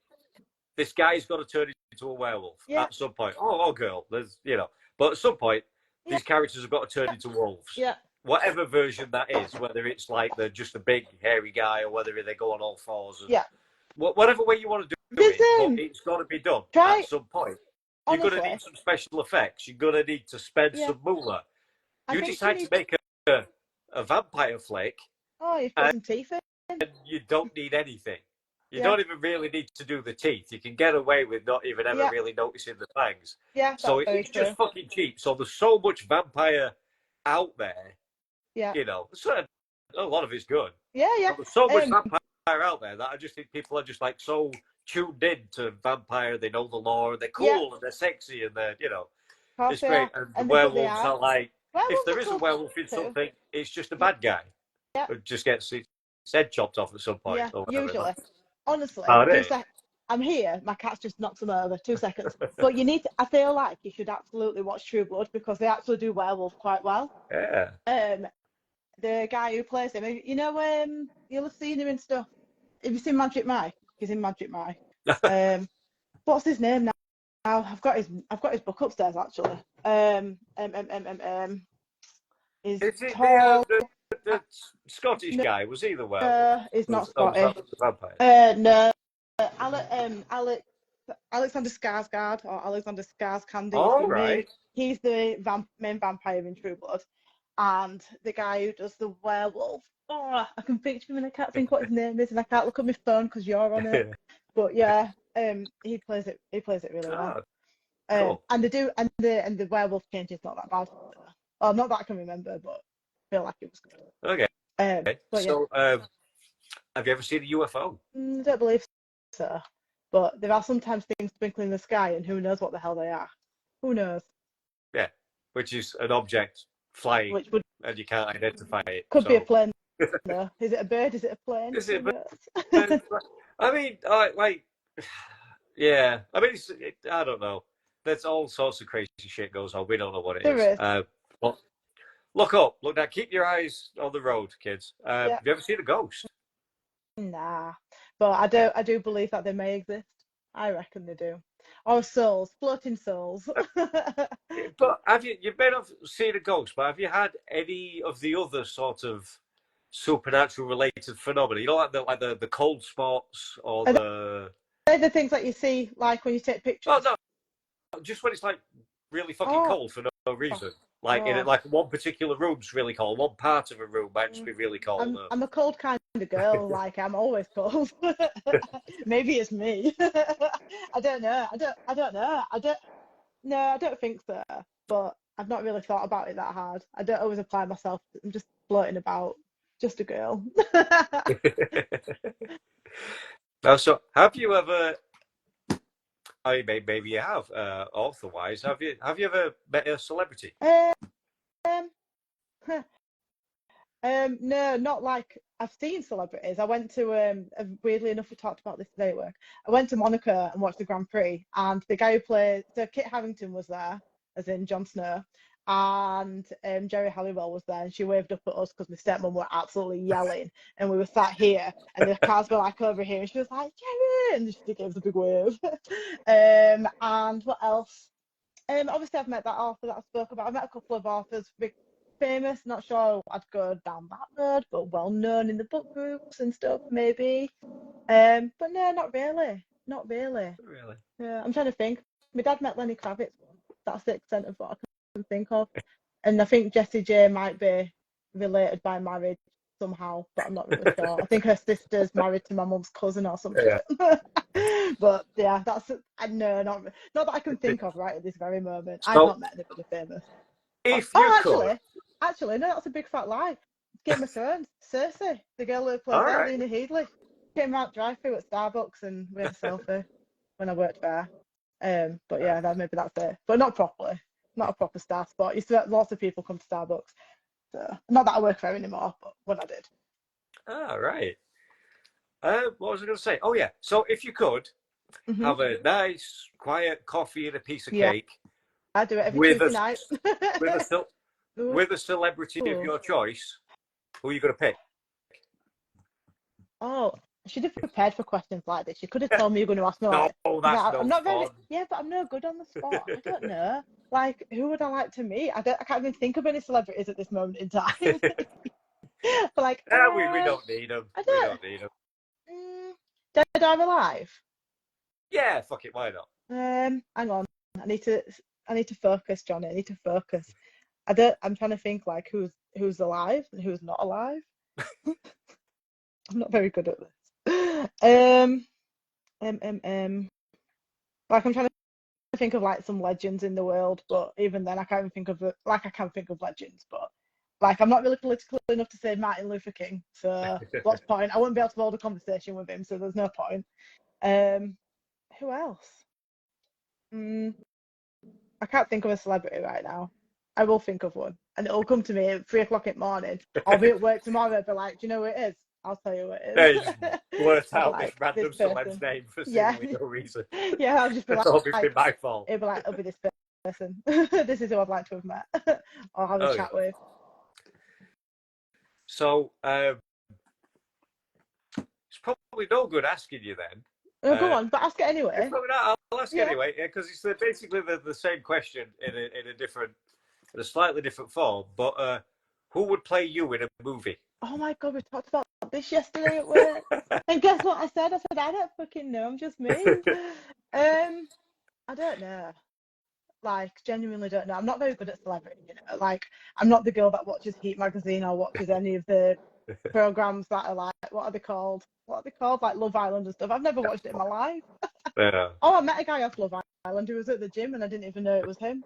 this guy's got to turn into a werewolf. Yeah. At some point, oh girl, there's but at some point, Yeah. these characters have got to turn into wolves. Yeah. Whatever version that is, whether it's like they're just a big hairy guy or whether they go on all fours. And Yeah. whatever way you want to do There's, it, but it's got to be done try at some point. You're going to honestly. need some special effects. You're going to need to spend Yeah. some moolah. I You think decide to make a vampire flick, Oh, you've got some teeth in. and you don't need anything. You Yeah. don't even really need to do the teeth. You can get away with not even ever Yeah. really noticing the fangs. Yeah. So That's very it's true. just fucking cheap. So there's so much vampire out there. Yeah. You know, so a lot of it's good. Yeah. Yeah. But there's so much vampire out there that I just think people are just like so tuned in to vampire. They know the lore. They're cool Yeah. and they're sexy and they're Of course it's they great. are. And the But they werewolves are like, Werewolves if there are is a cool werewolf in too. something, it's just a bad guy. Yeah. Who just gets his head chopped off at some point. Yeah. Or whatever. Usually. Honestly, Oh, it is. I'm here. My cat's just knocked them over. 2 seconds. But you need to. I feel like you should absolutely watch True Blood because they actually do werewolf quite well. Yeah. The guy who plays him, you know, you'll have seen him in stuff. Have you seen Magic Mike? He's in Magic Mike. What's his name now? I've got his book upstairs actually. Is it tall. the Scottish guy? Was he the werewolf? He's not Scottish. Scottish. Vampire. No. Alexander Skarsgård or Alexander Skarsgård. Oh, right. He's the main vampire in True Blood, and the guy who does the werewolf. Oh, I can picture him and I can't think what his name is, and I can't look at my phone because you're on it. But yeah, he plays it. He plays it really well. Cool. And the werewolf change is not that bad. Well, not that I can remember, but I feel like it was good. Okay. So, yeah. Have you ever seen a UFO? I don't believe so. But there are sometimes things twinkling in the sky, and who knows what the hell they are. Who knows? Yeah, which is an object flying, Which would and you can't identify it. could be a plane. No. Is it a bird? Is it a plane? Is it a bird? I mean, yeah. I mean, I don't know. There's all sorts of crazy shit goes on. We don't know what it is. Well, look up. Look now. Keep your eyes on the road, kids. Have you ever seen a ghost? Nah, but I do believe that they may exist. I reckon they do. Or souls, floating souls. But you may not have seen a ghost, but have you had any of the other sort of supernatural related phenomena? You know, like the cold spots or They're the things that you see, like when you take pictures. Oh no, just when it's like really fucking cold for no reason. Like in like one particular room's really cold. One part of a room might just be really cold. I'm a cold kind of girl. Like I'm always cold. Maybe it's me. I don't know. I don't know. No, I don't think so. But I've not really thought about it that hard. I don't always apply myself. I'm just floating about, just a girl. Now, so have you ever? I mean, maybe you have. Otherwise, have you ever met a celebrity? No, not like I've seen celebrities. I went to weirdly enough, we talked about this today at work. I went to Monaco and watched the Grand Prix, and the guy who played, so Kit Harington was there, as in Jon Snow, and Jerry Halliwell was there, and she waved up at us because my stepmom were absolutely yelling, and we were sat here, and the cars were like over here, and she was like Jerry, and she gave us a big wave. And what else? Obviously I've met that author that I spoke about. I've met a couple of authors, famous, not sure I'd go down that road, but well known in the book groups and stuff, maybe. But no, not really. Not really. Really? Yeah, I'm trying to think. My dad met Lenny Kravitz once. That's the extent of what I can think of. And I think Jessie J might be related by marriage somehow, but I'm not really sure. I think her sister's married to my mum's cousin or some shit. But yeah, that's no, not that I can think of right at this very moment. I've not met anybody famous. If you could. Actually, no, that's a big fat lie. Game of Thrones, Cersei, the girl who plays Right. Lena Headey, came out drive-through at Starbucks and we had a selfie when I worked there. But yeah, maybe that's it. But not properly, not a proper star spot. Used to have lots of people come to Starbucks. So not that I work there anymore, but when I did. Ah, right. What was I going to say? Oh yeah. So if you could have a nice, quiet coffee and a piece of cake. I do it every Tuesday night. with a celebrity of your choice, who are you going to pick? Oh, I should have prepared for questions like this. You could have told me you're going to ask me. No, that's I'm not fun. very. Yeah, but I'm no good on the spot. I don't know. Like, who would I like to meet? I can't even think of any celebrities at this moment in time. But like, we don't need them. We don't need them. Dead or alive? Yeah, fuck it. Why not? Hang on. I need to focus, Johnny. I need to focus. I'm trying to think like who's alive and who's not alive. I'm not very good at this. Like I'm trying to think of like some legends in the world, but even then I can't even think of it. Like I can think of legends, but like I'm not really political enough to say Martin Luther King. So what's the point? I wouldn't be able to hold a conversation with him, so there's no point. Who else? I can't think of a celebrity right now. I will think of one, and it'll come to me at 3 o'clock in the morning. I'll be at work tomorrow. But like, do you know who it is? I'll tell you what it is. Yeah, just blurt out like, this random celeb's name for seemingly no reason. Yeah, I'll just be it's like, obviously my fault. It'll be like, it'll be this person. This is who I'd like to have met or have a chat with. So, it's probably no good asking you then. No, go on, but ask it anyway. I'll ask anyway, because it's basically the same question in a slightly different form. But who would play you in a movie? Oh my God, we talked about this yesterday at work. And guess what I said? I said, I don't fucking know, I'm just me. I don't know. Like, genuinely don't know. I'm not very good at celebrity, you know. Like, I'm not the girl that watches Heat magazine or watches any of the programs that are like, what are they called? Like Love Island and stuff. I've never watched it in my life. Yeah. Oh, I met a guy off Love Island who was at the gym and I didn't even know it was him.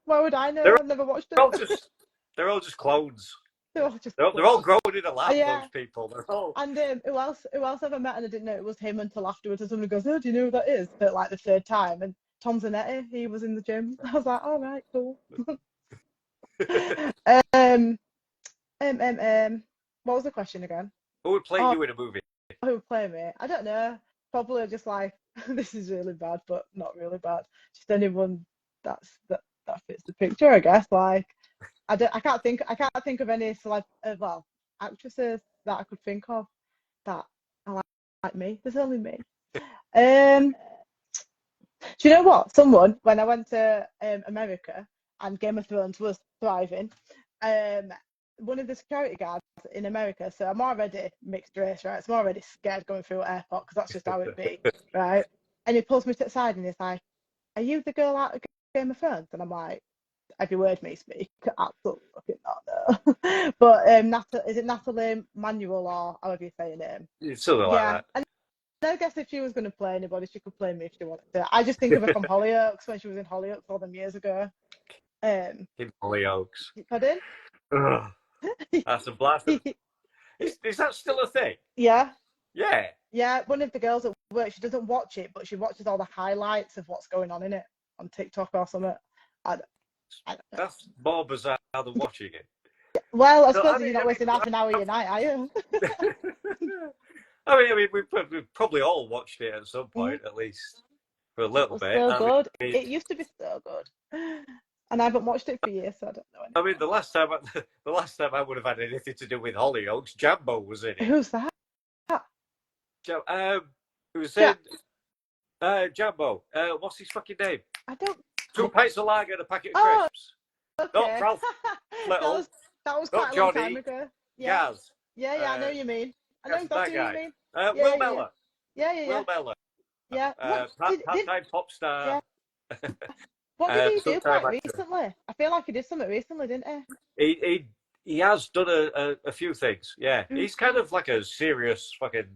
Why would I know? I've never watched it. They're all just clones. They're all grown in a lab, those people. They're all... And who else have I met and I didn't know it was him until afterwards, and somebody goes, oh, do you know who that is? But like the third time, and Tom Zanetti, he was in the gym. I was like, all right, cool. What was the question again? Who would play you in a movie? Who would play me? I don't know. Probably just like, this is really bad, but not really bad. Just anyone that fits the picture, I guess. Like, I can't think of any actresses that I could think of that are like me. There's only me. Do you know what? Someone, when I went to America and Game of Thrones was thriving, one of the security guards in America, so I'm already mixed race, right? So I'm already scared going through an airport because that's just how it'd be, right? And he pulls me to the side and he's like, are you the girl out of Game of Thrones? And I'm like, every word me speak, absolutely fucking not, no. But is it Natalie Manuel or however you say your name? It's something like that. And I guess if she was going to play anybody, she could play me if she wanted to. I just think of her from Hollyoaks when she was in Hollyoaks all them years ago. In Hollyoaks. Pardon? That's a blast. Is that still a thing? Yeah. Yeah. Yeah, one of the girls at work, she doesn't watch it, but she watches all the highlights of what's going on in it on TikTok or something. That's more bizarre than watching it. Well, I So, suppose you're not wasting half an hour of your night, are you? we've probably all watched it at some Mm, point, at least for a it little was bit. so I good. mean, It used to be so good. And I haven't watched it for years, so I don't know anymore. the last time I would have had anything to do with Hollyoaks, Jambo was in it. Who's that? It was Ja- in Jambo. What's his fucking name? I don't. 2 pints of lager and a packet of Oh, crisps. Not okay. Ralph that Little, was that was not quite a long time Johnny, ago. Yeah, Gaz. yeah, I know what you mean. I know That's that exactly what you guy. mean. Will Yeah, Mellor. yeah. Will Mellor. Yeah. What did Part-time pop star. yeah? What did he do Sometime quite actor. recently? I feel like he did something recently, didn't He has done a few things. Yeah, he? he's kind of like a serious fucking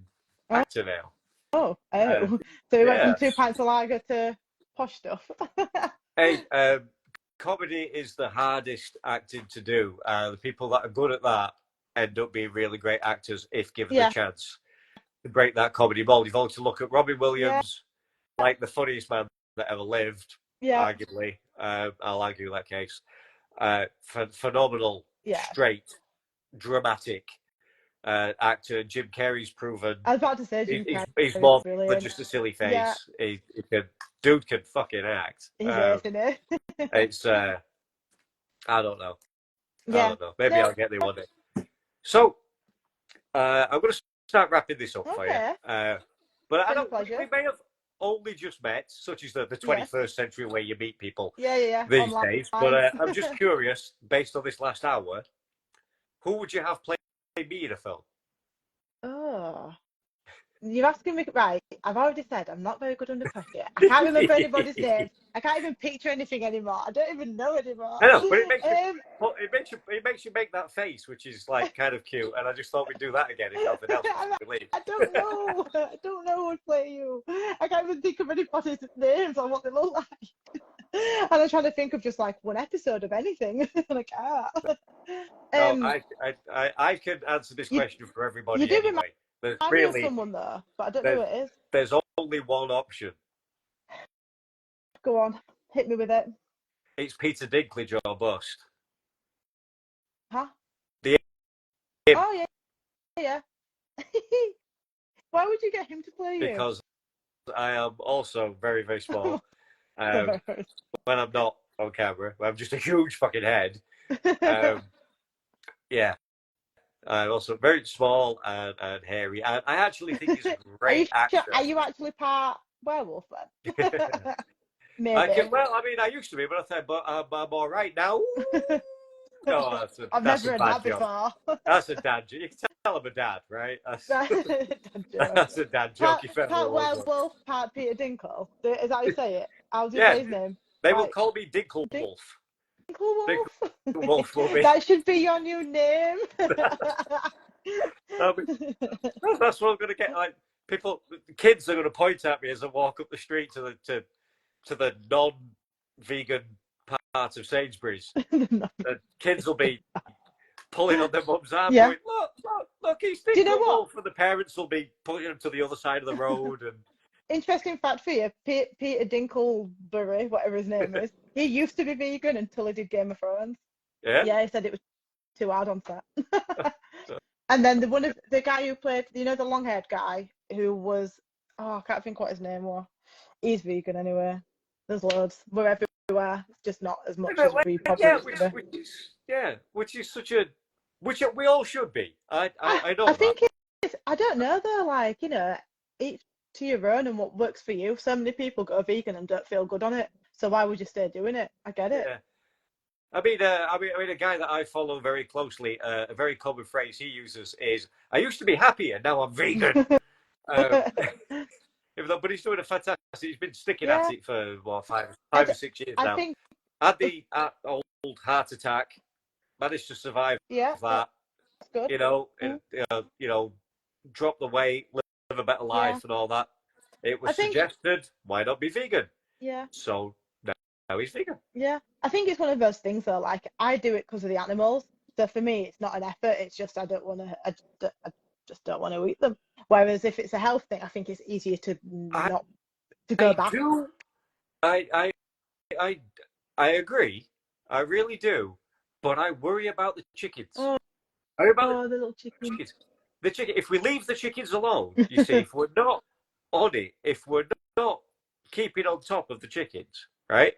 Oh, actor now. oh. Uh, So he went from yeah. 2 pints of lager to posh stuff. Hey, comedy is the hardest acting to do. The people that are good at that end up being really great actors if given the Yeah, chance to break that comedy mold. You've only to look at Robin yeah, Williams, like the funniest man that ever lived, yeah, arguably. I'll argue that case. Phenomenal, yeah. straight, dramatic actor. Jim Carrey's proven I was about to say Jim he's Carrey more is than brilliant. just a silly Yeah, face. Dude can fucking act. he's ace, isn't he? It's I don't know. I Yeah. don't know. Maybe No, I'll get there one day. So I'm going to start wrapping this up for you. okay. But I Been a don't. pleasure. We may have only just met, such as the Yeah, 21st century where you meet people yeah. these Online. days. But I'm just curious, based on this last hour, who would you have play me in a film? Oh, you're asking me, right? I've already said I'm not very good under pressure. I can't remember anybody's names. I can't even picture anything anymore. I don't even know anymore. I know, but it makes you make that face, which is like kind of cute. And I just thought we'd do that again if nothing else was believed. I don't know. I don't know who would play you. I can't even think of anybody's names or what they look like. And I'm trying to think of just like one episode of anything, and I can't. No, I can answer this You, question for you everybody do anyway. There's remind me of really someone though, but I don't know who it is. there's only one option. Go on, hit me with it. It's Peter Dinklage or bust. Huh? The Oh yeah. Why would you get him to play you? Because I am also very, very small. When I'm not on camera, I'm just a huge fucking head. Yeah. I'm also very small and hairy. And I actually think he's a great actor. Are you actually part werewolf then? Maybe. I used to be, but I said, but I'm all right now. No, I've never heard that before. That's a dad joke. You can tell I'm a dad, right? That's a dad joke. Part werewolf, part Peter Dinkle. Is that how you say it? How do you say his name? They will call me Dinklewolf. Dinklewolf? Dinklewolf will be. That should be your new name. That's what I'm going to get. Like kids are going to point at me as I walk up the street to the non-vegan part of Sainsbury's. The kids will be pulling on their mum's arm, going, look, he's Dinklewolf. Do you know what? And the parents will be putting him to the other side of the road. And interesting fact for you, Peter Dinkleberry, whatever his name is, he used to be vegan until he did Game of Thrones. Yeah, he said it was too hard on set. And then the guy who played, the long-haired guy who was, I can't think what his name was. He's vegan anyway. There's loads. We're everywhere. It's just not as much as we probably which is which we all should be. I know. I think it's. I don't know though. Like each to your own and what works for you. So many people go vegan and don't feel good on it. So why would you stay doing it? I get it. Yeah. I mean, a guy that I follow very closely. A very common phrase he uses is, "I used to be happy and now I'm vegan." But he's doing a fantastic. He's been sticking at it for five or 6 years now. Had the old heart attack, managed to survive that. That's good. Drop the weight, live a better life, and all that. It was suggested, why not be vegan? Yeah. So now he's vegan. Yeah, I think it's one of those things though. Like I do it because of the animals. So for me, it's not an effort. It's just I just don't want to eat them. Whereas if it's a health thing, I think it's easier to not to go back. I agree. I really do. but I worry about the chickens. Oh, I worry about oh, the little the chicken. chickens. The chicken. If we leave the chickens alone, you see, if we're not on it, if we're not keeping on top of the chickens, right?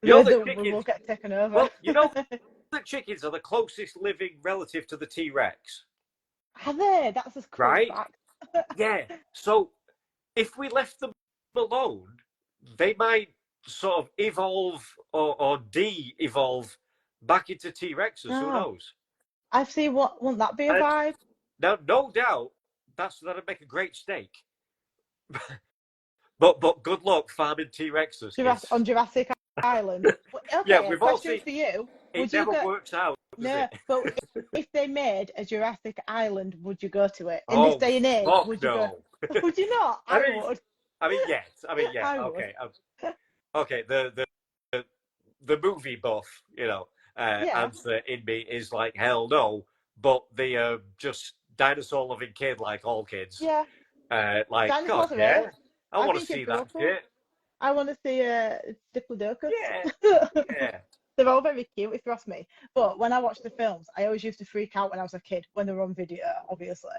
You know the We will chickens. get taken over. Well, you know the chickens are the closest living relative to the T-Rex, Are they? That's a cool right? fact. Yeah. So if we left them alone, they might sort of evolve or de-evolve back into T-Rexes. Who Oh, knows? I've seen what. Wouldn't that be a And vibe? now, no doubt, that'd make a great steak. But good luck farming T-Rexes, kids. On Jurassic Island. Yeah, Okay, we've all question seen for you. it Would you never go? works out, does No, it? but if they made a Jurassic Island, would you go to it? In this Oh, day and age, fuck would you go? no. Would you not? I I mean, would. yes. I mean, yeah. I would. Okay. Okay. The movie buff, Yeah. answer in me is like hell no. But the just dinosaur loving kid, like all kids, Yeah. like Dinosaurs God, are yeah, it. I I want to think see it's that awful. shit. I want to see Diplodocus. Yeah, yeah. They're all very cute, if you ask me. But when I watch the films, I always used to freak out when I was a kid when they were on video, obviously,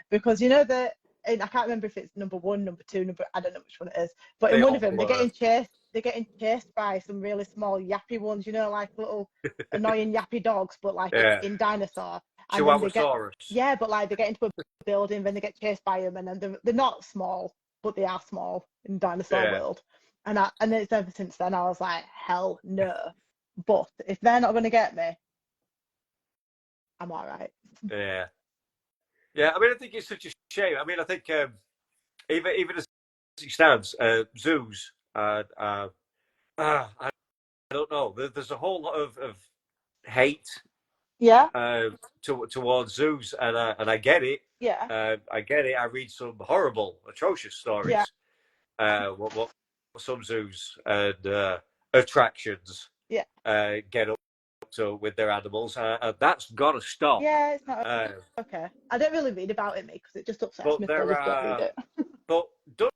because you know that. And I can't remember if it's number one, number two, I don't know which one it is. But They in one all of them, they're blur. getting chased. They're getting chased by some really small yappy ones, like little annoying yappy dogs, but like Yeah, in dinosaur. And then Chihuahuasaurus. but like they get into a building, then they get chased by them, and then they're not small, but they are small in dinosaur Yeah, world. And it's ever since then I was like, hell no. But if they're not going to get me, I'm all right. yeah, yeah. I mean, I think it's such a shame. I mean, I think even as it stands, zoos. I don't know. There's a whole lot of hate Yeah, towards zoos, and I get it. yeah, I get it. I read some horrible, atrocious yeah, stories. What some zoos and attractions yeah. get up to with their animals, and that's got to stop. Yeah, it's not Uh, okay. I don't really read about it, mate, because it just upsets but me, so I there just don't read are, it. but done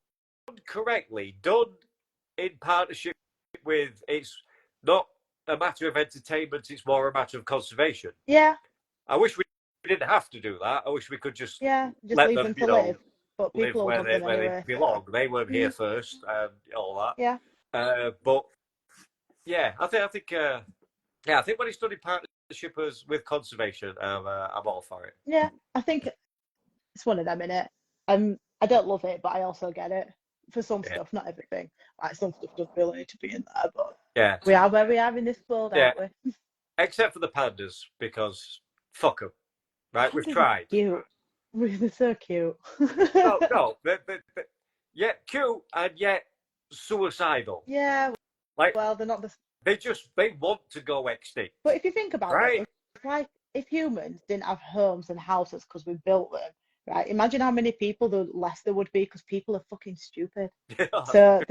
correctly, done in partnership with, it's not a matter of entertainment, it's more a matter of conservation. Yeah, I wish we didn't have to do that. I wish we could just yeah, just let leave them, them to live. But live people will where want them where they anyway. belong. They weren't here first, and all that. Yeah, But yeah, I think yeah, I think when it's done in partnership with conservation, I'm all for it. yeah. I think it's one of them, innit? I don't love it, but I also get it for some Yeah, stuff, not everything. Like some stuff doesn't really need to be in there, but yeah, we are where we are in this world, yeah. aren't we? Except for the pandas, because fuck them. Right, we've Pandas are tried. cute. They're so cute. No, yeah, cute and yet suicidal. Yeah, Like well, they're not the. they want to go extinct. But if you think about Right? it, it's like if humans didn't have homes and houses because we built them, right? Imagine how many people less there would be because people are fucking stupid. So,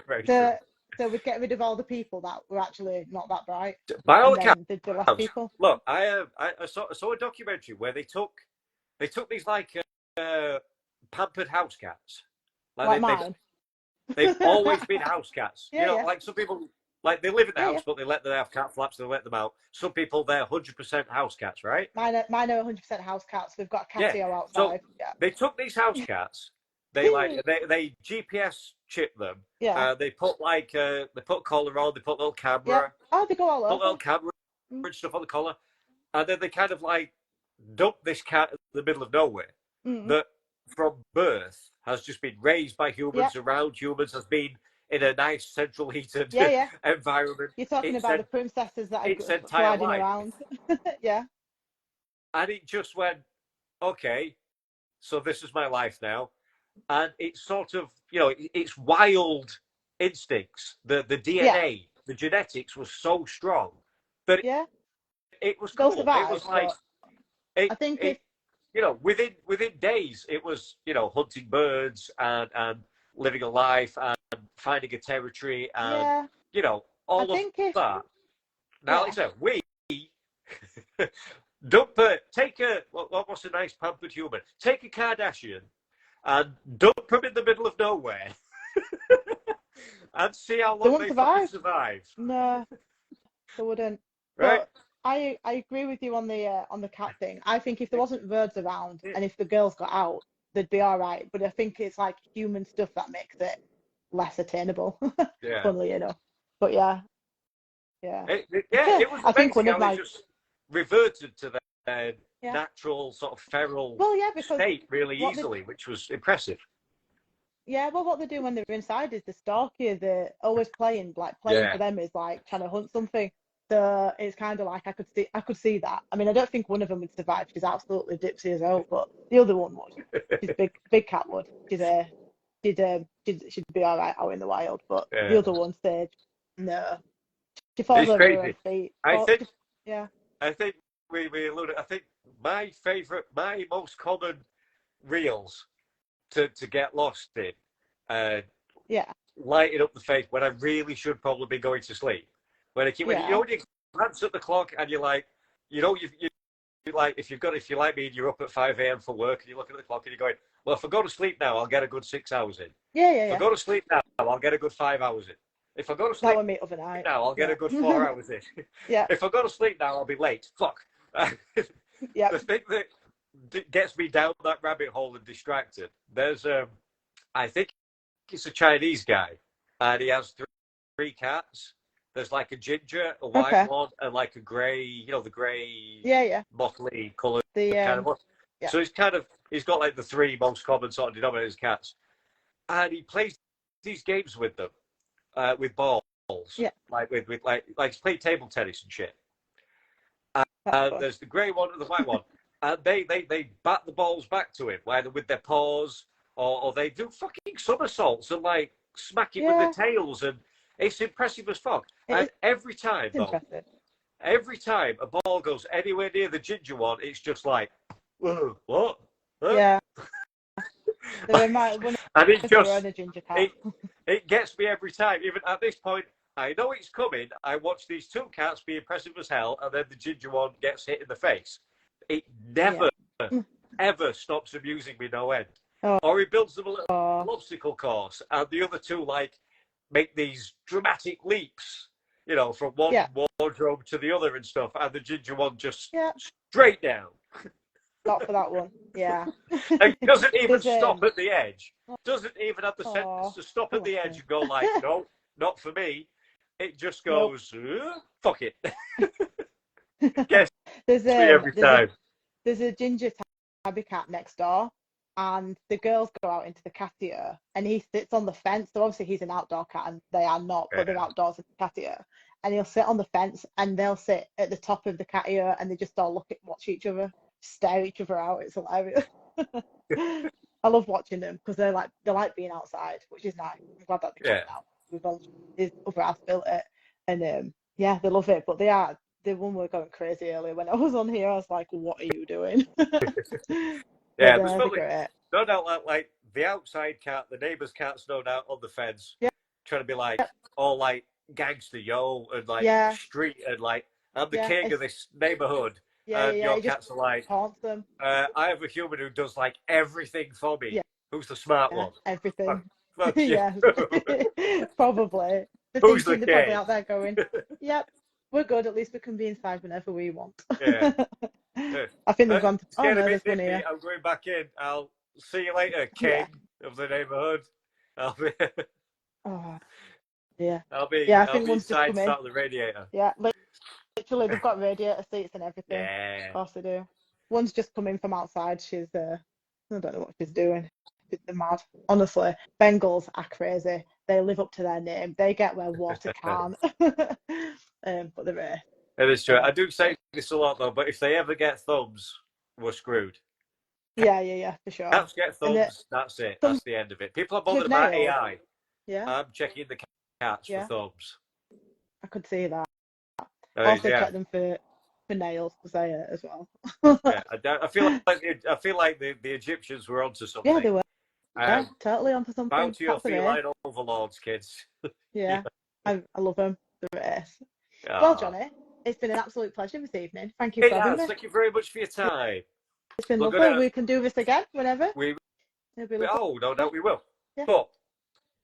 Very true. so we'd get rid of all the people that were actually not that bright, By all and then there'd be less accounts, people. look, I saw a documentary where they took these like pampered house cats. Like mine. They've always been house cats. Yeah, yeah. Like some people, like they live in the Yeah, house, yeah. but they have cat flaps. They let them out. Some people, they're 100% house cats, right? Mine are 100% house cats. We've got a Yeah. catio outside. So Yeah. they took these house cats. They they GPS chip them. Yeah. They put they put collar on. They put little Yeah. camera. Oh, they go all Put little over. camera and stuff on the collar, and then they kind of like dump this cat in the middle of nowhere. Mm. That from birth has just been raised by humans, around humans, has been in a nice central heated Yeah. environment. You're talking about the princesses that its are entire gliding life. around. Yeah. And it just went, okay, so this is my life now. And it's sort of, it's wild instincts. The DNA, the genetics was so strong that it was They'll cool. survive, It was like, I think within days, it was, hunting birds and living a life and finding a territory and, all of that. Now, like I said, we what's a nice pampered human? Take a Kardashian and dump them in the middle of nowhere and see how long they fucking survive. No, they wouldn't. Right? I agree with you on the cat thing. I think if there wasn't birds around and if the girls got out, they'd be all right. But I think it's like human stuff that makes it less attainable, Yeah. funnily enough. But yeah, yeah. Yeah, it was I think amazing one of how they my just reverted to their yeah. natural sort of feral Well, yeah, because state really what they easily, which was impressive. yeah, well, what they do when they're inside is the stalky. They're always playing. Like playing Yeah. for them is like trying to hunt something. So it's kind of like I could see that. I mean, I don't think one of them would survive. She's absolutely dipsy as hell, but the other one would. She's big cat would. She'd be all right out in the wild. But the Yeah. other one, Sage, no. She falls It's over her own crazy. feet. I Oh, think yeah, I think we alluded. I think my most common reels to get lost in, uh, yeah, lighting up the face when I really should probably be going to sleep. When I keep, when yeah, when you glance at the clock and you're like, you like if you like me and you're up at 5 a.m. for work and you're looking at the clock and you're going, well, if I go to sleep now, I'll get a good 6 hours in. yeah, If I go to sleep now, I'll get a good 5 hours in. If I go to That sleep was me overnight. now, I'll get a good 4 hours in. Yeah, If I go to sleep now, I'll be late. Fuck. yeah. The thing that gets me down that rabbit hole and distracted, there's I think it's a Chinese guy, and he has three cats. There's like a ginger, a white Okay. one, and like a grey, the grey, Yeah. motley coloured The kind of one. yeah. So he's got like the three most common sort of denominators cats, and he plays these games with them, with balls, Yeah. like like he's played table tennis and shit. That's There's the grey one and the white one, and they bat the balls back to him, either with their paws or they do fucking somersaults and like smack it with their tails, and it's impressive as fuck. And every time, impressive. every time a ball goes anywhere near the ginger one, it's just like, whoa, what? Huh? Yeah. And it just a ginger cat. it gets me every time. Even at this point, I know it's coming. I watch these two cats be impressive as hell, and then the ginger one gets hit in the face. It never, ever stops amusing me no end. Oh. Or he builds them a little obstacle course, and the other two like make these dramatic leaps, from one wardrobe to the other and stuff, and the ginger one just straight down. Not for that one. Yeah. It doesn't even stop at the edge. Doesn't even have the sense to stop at the edge and go like, no, not for me. It just goes, fuck it. Yes, there's every time. There's a ginger tabby cat next door, and the girls go out into the catio, and he sits on the fence. So obviously he's an outdoor cat, and they are not, but they're outdoors at the catio. And he'll sit on the fence, and they'll sit at the top of the catio, and they just all watch each other, stare each other out. It's hilarious. I love watching them because they like being outside, which is nice. I'm glad that they're coming out. We've all his other half built it, and they love it. But the one were going crazy earlier when I was on here. I was like, "What are you doing?" Yeah, there's probably no doubt like the outside cat, the neighbour's cat's no doubt on the fence, trying to be like all like gangster and like street and like I'm the king of this neighbourhood. Your cats are like, them. I have a human who does like everything for me. Yeah. Who's the smart one? Everything. Fuck yeah, probably. Who's the king? They're probably out there going, "Yep, we're good. At least we can be inside whenever we want." Yeah. I think they've gone to. Oh no, there's one here. I'm going back in. I'll see you later, king of the neighbourhood. I'll be. Oh, yeah. I'll be. Yeah, I I'll think be one's just come in. out of the radiator. Yeah, literally, they've got radiator seats and everything. Yeah. Of course they do. One's just come in from outside. She's I don't know what she's doing. They're mad. Honestly, Bengals are crazy. They live up to their name. They get where water can't. But they're It is true. I do say this a lot though, but if they ever get thumbs, we're screwed. Yeah, for sure. Cats get thumbs. That's it. That's the end of it. People are bothered about AI. Yeah. I'm checking the cats for thumbs. I could see that. I also check them for nails because they as well. I feel like the Egyptians were onto something. Yeah, they were. Totally onto something. Bow to your feline overlords, kids. Yeah. I love them. They're ace. Well, Johnny, it's been an absolute pleasure this evening. Thank you for having me. Thank you very much for your time. It's been lovely. We can do this again whenever. No, we will. Yeah. But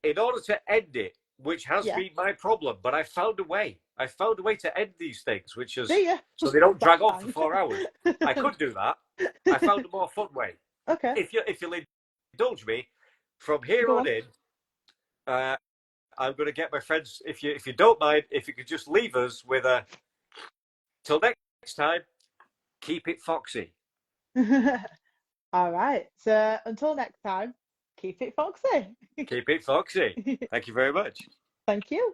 in order to end it, which has been my problem, but I found a way. I found a way to end these things, which is See ya. so they don't drag That's on for fine. 4 hours. I could do that. I found a more fun way. Okay. If you'll indulge me, from here Go on on. in, I'm going to get my friends. If you don't mind, if you could just leave us with a till next time, keep it foxy. All right. So until next time, keep it foxy. Keep it foxy. Thank you very much. Thank you.